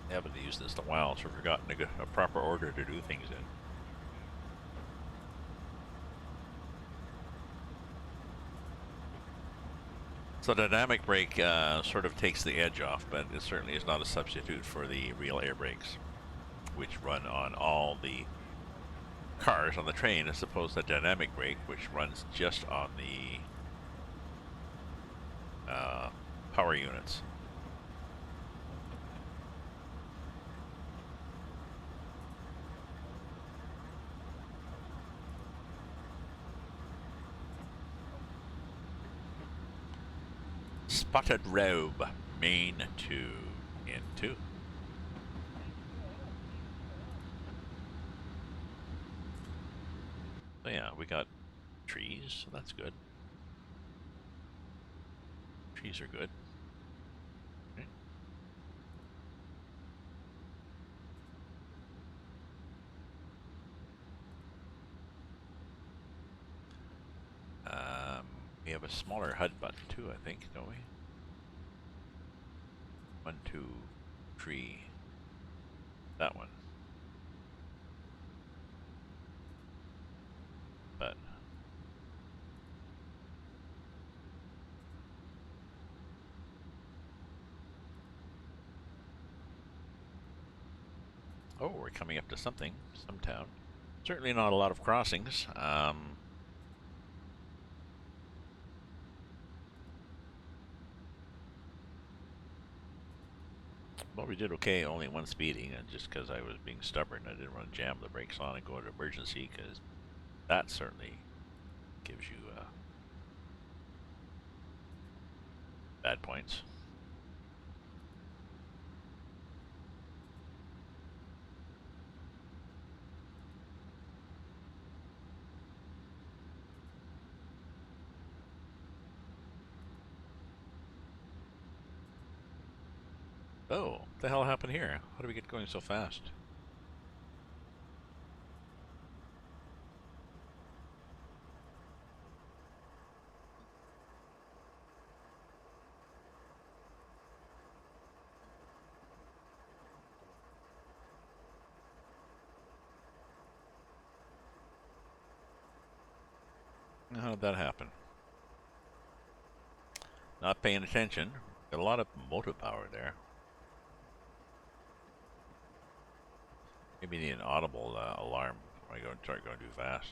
I haven't used this in a while, so I've forgotten a proper order to do things in. So dynamic brake sort of takes the edge off, but it certainly is not a substitute for the real air brakes, which run on all the cars on the train, as opposed to dynamic brake, which runs just on the power units. Spotted robe, main 2 in 2. So yeah, we got trees, so that's good. Trees are good. Okay. We have a smaller HUD button too, I think, don't we? 1, 2, 3. That one. But oh, we're coming up to something, some town. Certainly not a lot of crossings. Well, we did okay, only one speeding, and just because I was being stubborn, I didn't want to jam the brakes on and go into emergency, because that certainly gives you bad points. Oh, what the hell happened here? How do we get going so fast? How did that happen? Not paying attention. Got a lot of motive power there. Maybe need an audible alarm before I start going too fast.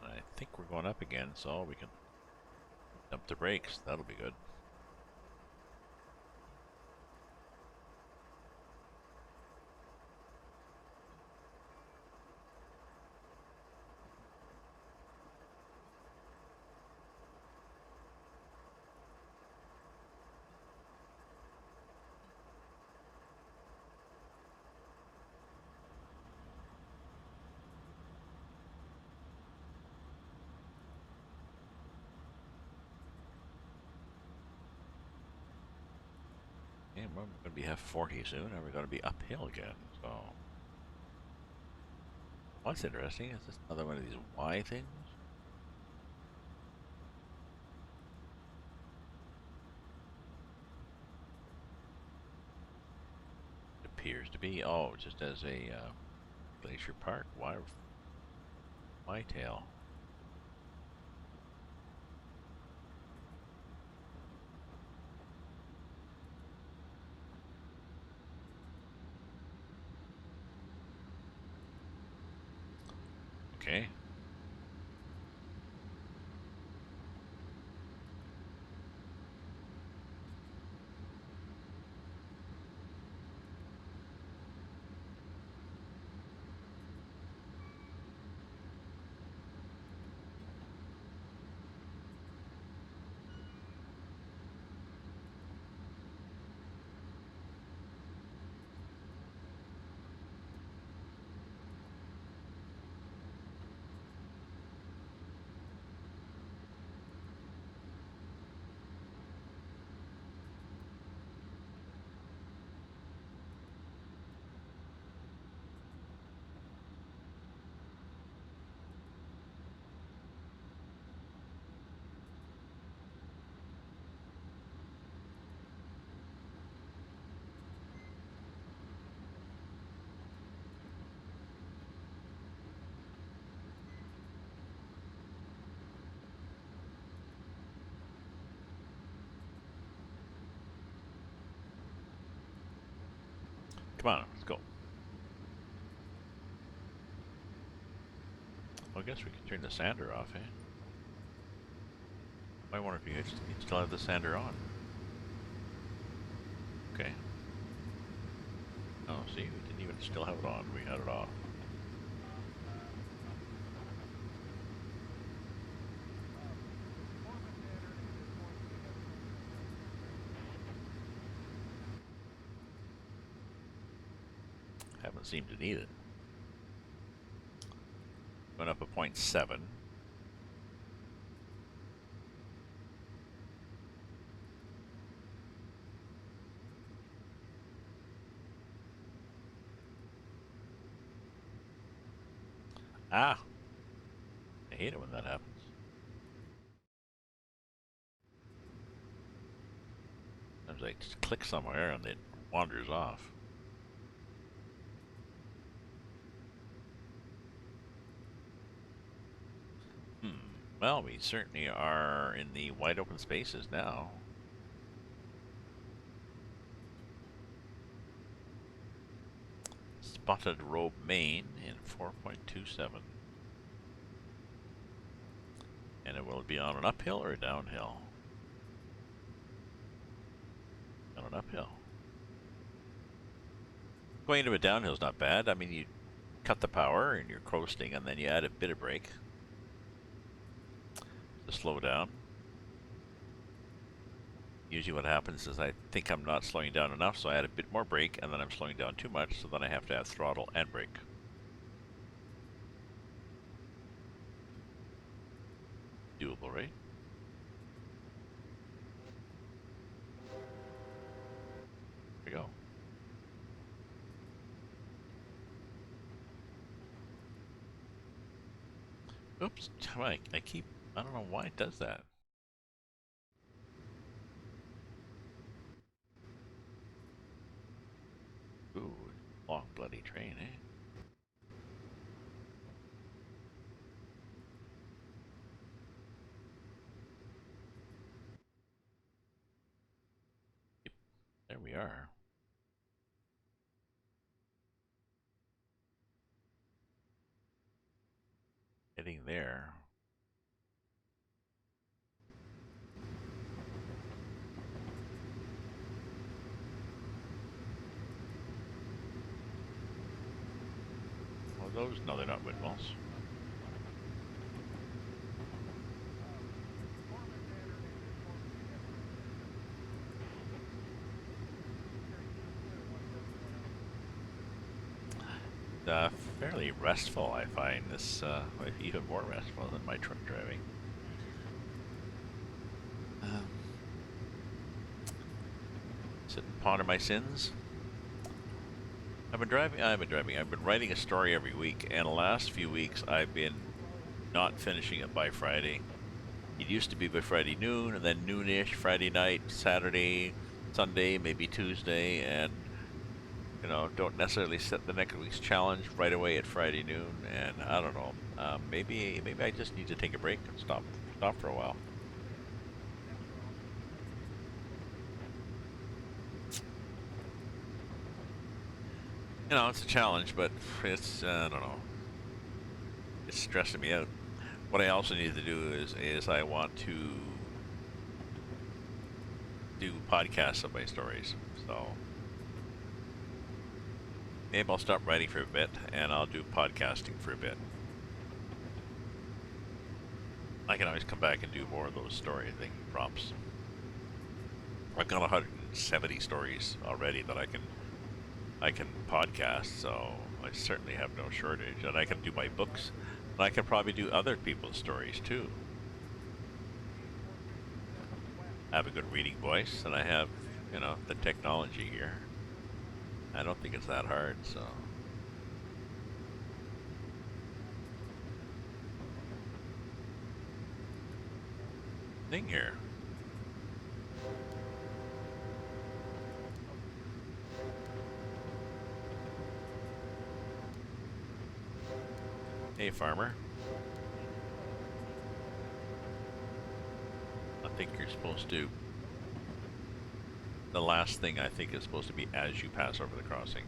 I think we're going up again, so we can dump the brakes. That'll be good. Okay, we're going to be F40 soon, and we're going to be uphill again, so... What's interesting is this another one of these Y things? It appears to be. Oh, just as a Glacier Park. Y tail. Okay. Come on, let's go. Well, I guess we can turn the sander off, eh? I wonder if you still have the sander on. Okay. Oh, see, we didn't even still have it on. We had it off. Haven't seemed to need it. Went up a 0.7. Ah! I hate it when that happens. Sometimes I just click somewhere and it wanders off. Well, we certainly are in the wide open spaces now. Spotted Robe, Maine in 4.27. And it will be on an uphill or a downhill? On an uphill. Going into a downhill is not bad. I mean, you cut the power and you're coasting, and then you add a bit of brake to slow down. Usually what happens is I think I'm not slowing down enough, so I add a bit more brake, and then I'm slowing down too much, so then I have to add throttle and brake. Doable, right? There we go. Oops, I don't know why it does that. Ooh, long bloody train, eh? Yep, there we are. Heading there. Well, those, no, they're not windmills. Fairly restful, I find this even more restful than my truck driving. Sit and ponder my sins. I've been writing a story every week, and the last few weeks I've been not finishing it by Friday. It used to be by Friday noon, and then noonish, Friday night, Saturday, Sunday, maybe Tuesday, and you know, don't necessarily set the next week's challenge right away at Friday noon. And I don't know, maybe I just need to take a break and stop for a while. You know, it's a challenge, but it's I don't know, it's stressing me out. What I also need to do is I want to do podcasts of my stories. So maybe I'll stop writing for a bit and I'll do podcasting for a bit. I can always come back and do more of those story thing prompts. I've got 170 stories already that I can podcast, so I certainly have no shortage. And I can do my books, and I can probably do other people's stories too. I have a good reading voice, and I have, you know, the technology here. I don't think it's that hard, so. Thing here. Hey, farmer. I think you're supposed to. The last thing I think is supposed to be as you pass over the crossing.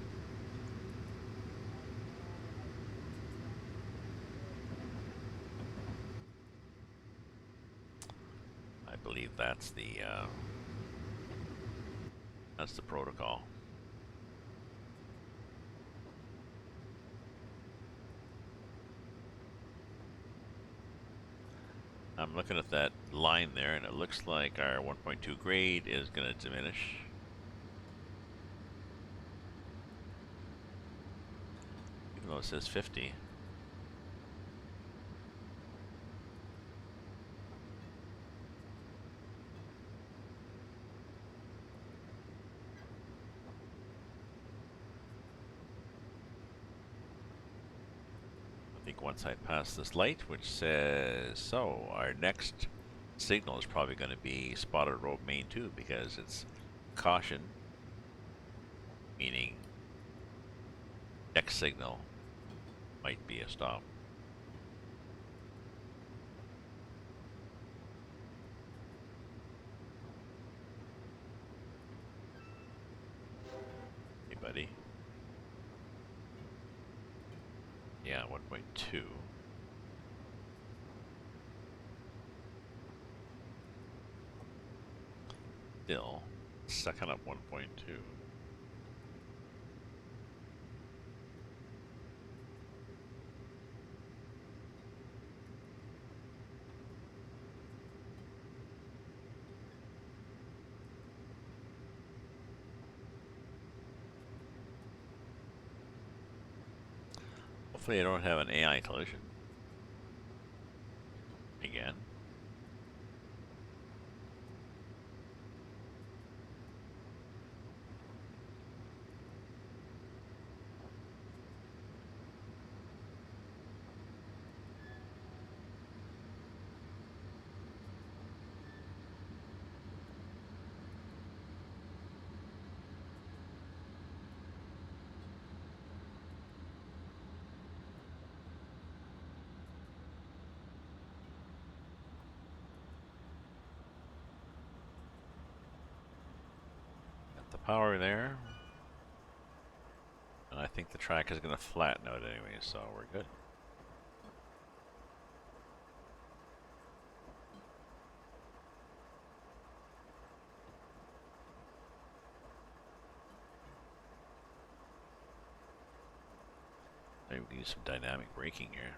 believe that's the protocol. I'm looking at that line there, and it looks like our 1.2 grade is going to diminish. Even though it says 50. I think once I pass this light, which says, so our next signal is probably going to be spotted road main 2 because it's caution, meaning next signal might be a stop. Hey, buddy. Yeah, 1.2. Still sucking up 1.2. Hopefully I don't have an AI collision. Again. Got the power there. And I think the track is going to flatten out anyway, so we're good. Maybe we can use some dynamic braking here.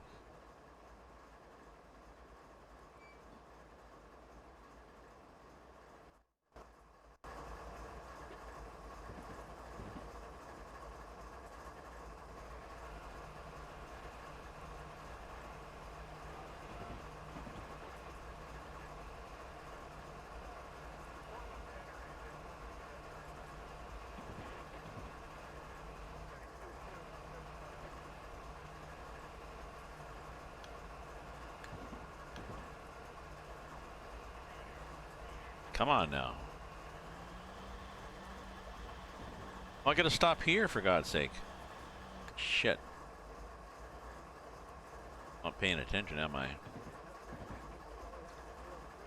Come on now. I gotta stop here for God's sake. Shit. Not paying attention, am I?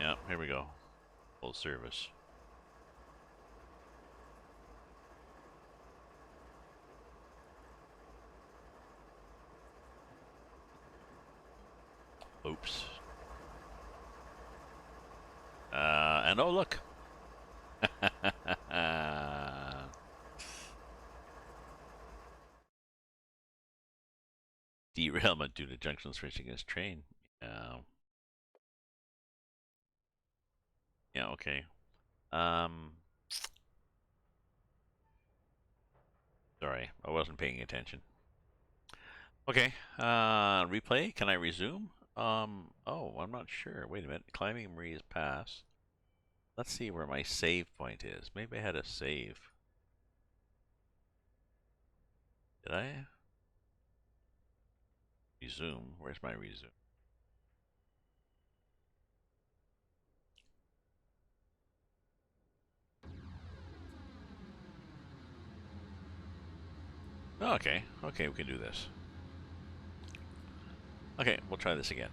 Yeah, here we go. Full service. Oops. And oh look. Derailment due to junction switching his train. Yeah, okay. Sorry, I wasn't paying attention. Okay, replay. Can I resume? Oh, I'm not sure. Wait a minute. Climbing Maria's Pass. Let's see where my save point is. Maybe I had a save. Did I? Resume. Where's my resume? Oh, okay. Okay, we can do this. Okay, we'll try this again.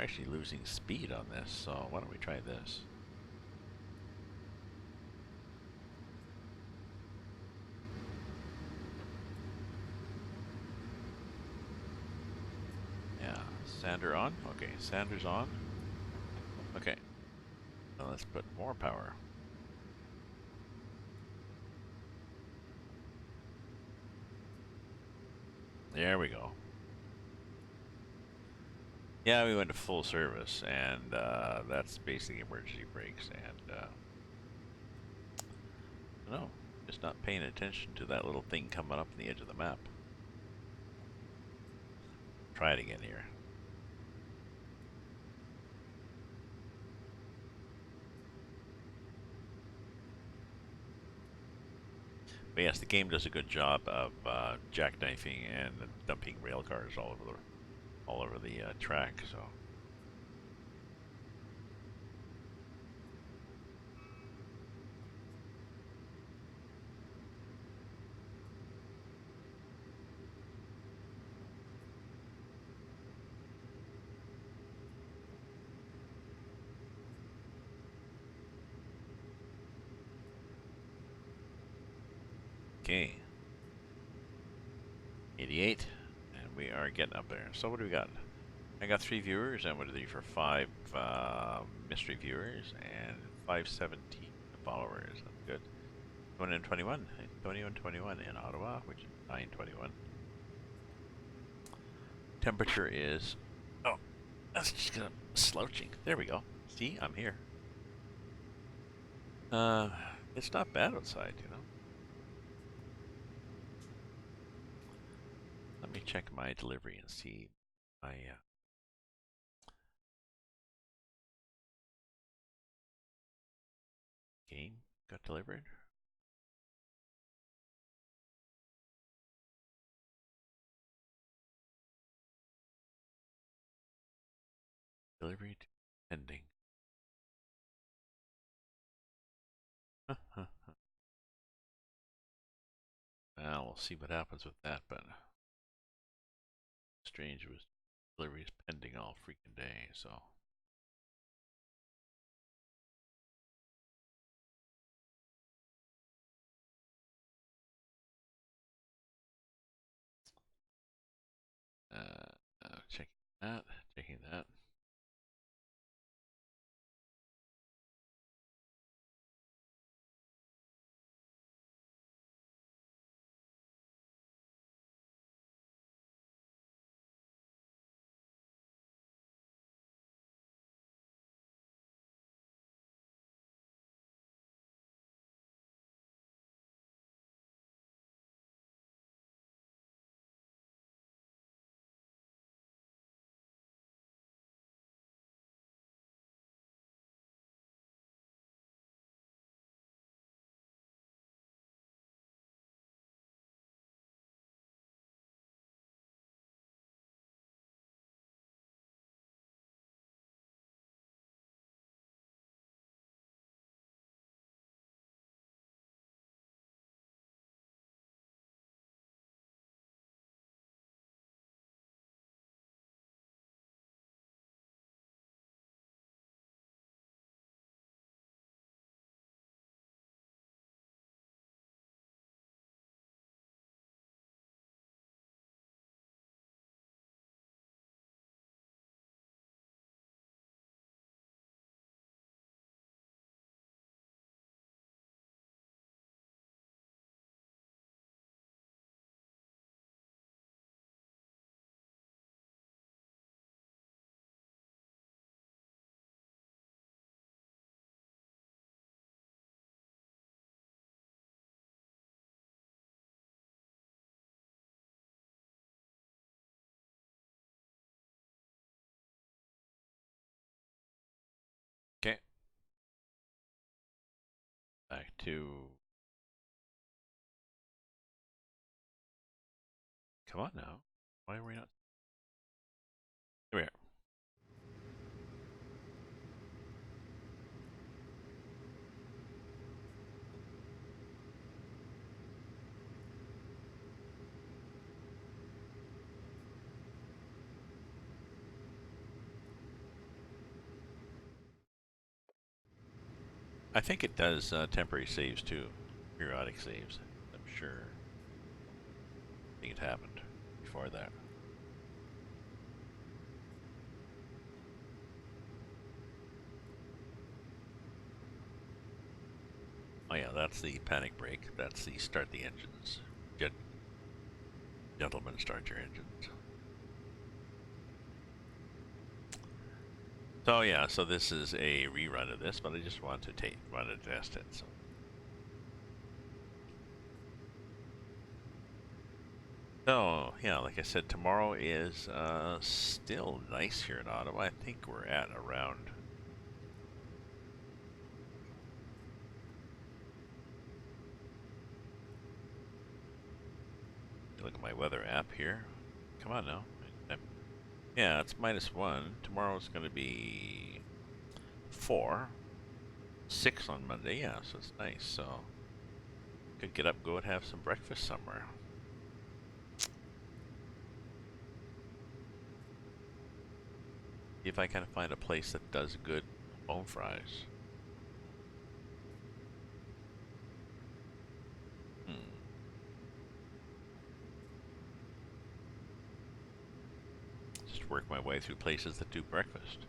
We're actually losing speed on this, so why don't we try this? Yeah, sander on. Okay, sander's on. Okay, now let's put more power. There we go. Yeah, we went to full service, and that's basically emergency brakes, and no, just not paying attention to that little thing coming up on the edge of the map. Try it again here. But yes, the game does a good job of jackknifing and dumping rail cars all over the track. So. Okay. 88, and we are getting up there. So what do we got? I got 3 viewers, and what are these for 5 mystery viewers and 517 followers. That's good. 2121, 2121 in Ottawa, which is 921. Temperature is, oh, that's just gonna slouching. There we go. See, I'm here. It's not bad outside, you know. Let me check my delivery and see my game got delivered. Delivery pending. Well, we'll see what happens with that, but strange was delivery is pending all freaking day, so. Checking that, checking that. Okay. Back to. Come on now. Why are we not? Here we are. I think it does temporary saves too, periodic saves. I'm sure. I think it happened before that. Oh yeah, that's the panic brake. That's the start the engines. Gentlemen, start your engines. So yeah, so this is a rerun of this, but I just want to run and test it. So yeah, like I said, tomorrow is still nice here in Ottawa. I think we're at around. Look at my weather app here. Come on now. Yeah, it's -1. Tomorrow's going to be 4. 6 on Monday. Yeah, so it's nice. So could get up, go and have some breakfast somewhere. See if I can find a place that does good home fries. Just work my way through places that do breakfast.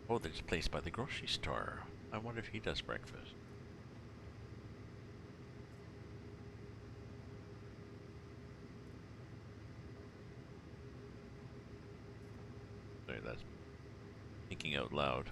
Oh, there's a place by the grocery store. I wonder if he does breakfast. Sorry, that's thinking out loud.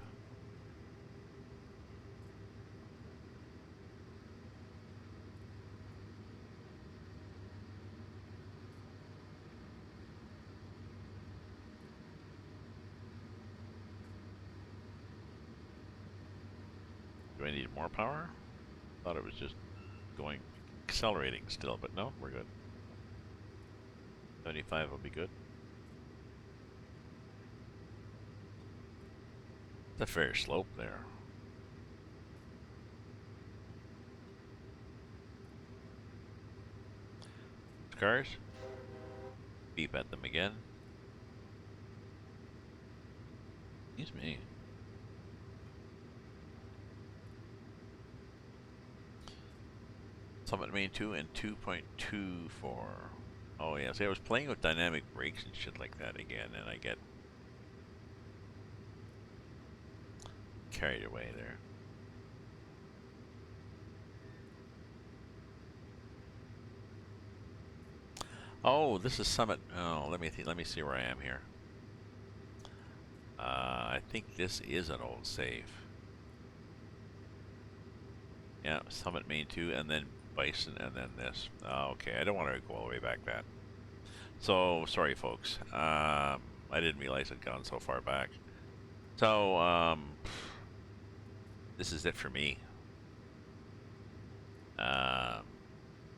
Do I need more power? Thought it was just going, accelerating still, but no, we're good. 75 will be good. It's a fair slope there. Cars. Beep at them again. Excuse me. Summit Main 2 and 2.24. Oh yeah, see I was playing with dynamic brakes and shit like that again, and I get carried away there. Oh, this is Summit. Oh, let me see where I am here. I think this is an old save. Yeah, Summit Main 2, and then Bison, and then this. Oh, okay, I don't want to go all the way back that. So, sorry folks. I didn't realize it'd gone so far back. So, this is it for me.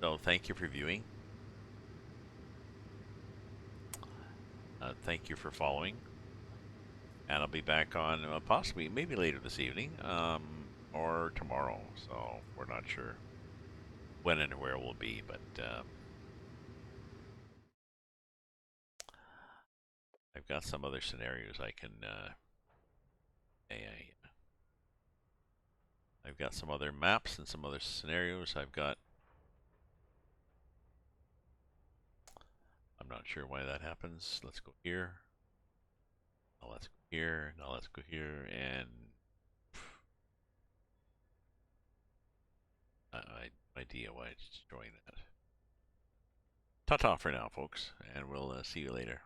So thank you for viewing. Thank you for following. And I'll be back on possibly, maybe later this evening, or tomorrow. So we're not sure when and where we'll be, but I've got some other scenarios I can. I've got some other maps and some other scenarios. I'm not sure why that happens. Let's go here. Now let's go here. Now let's go here, and no idea why it's destroying that. Ta-ta for now, folks, and we'll see you later.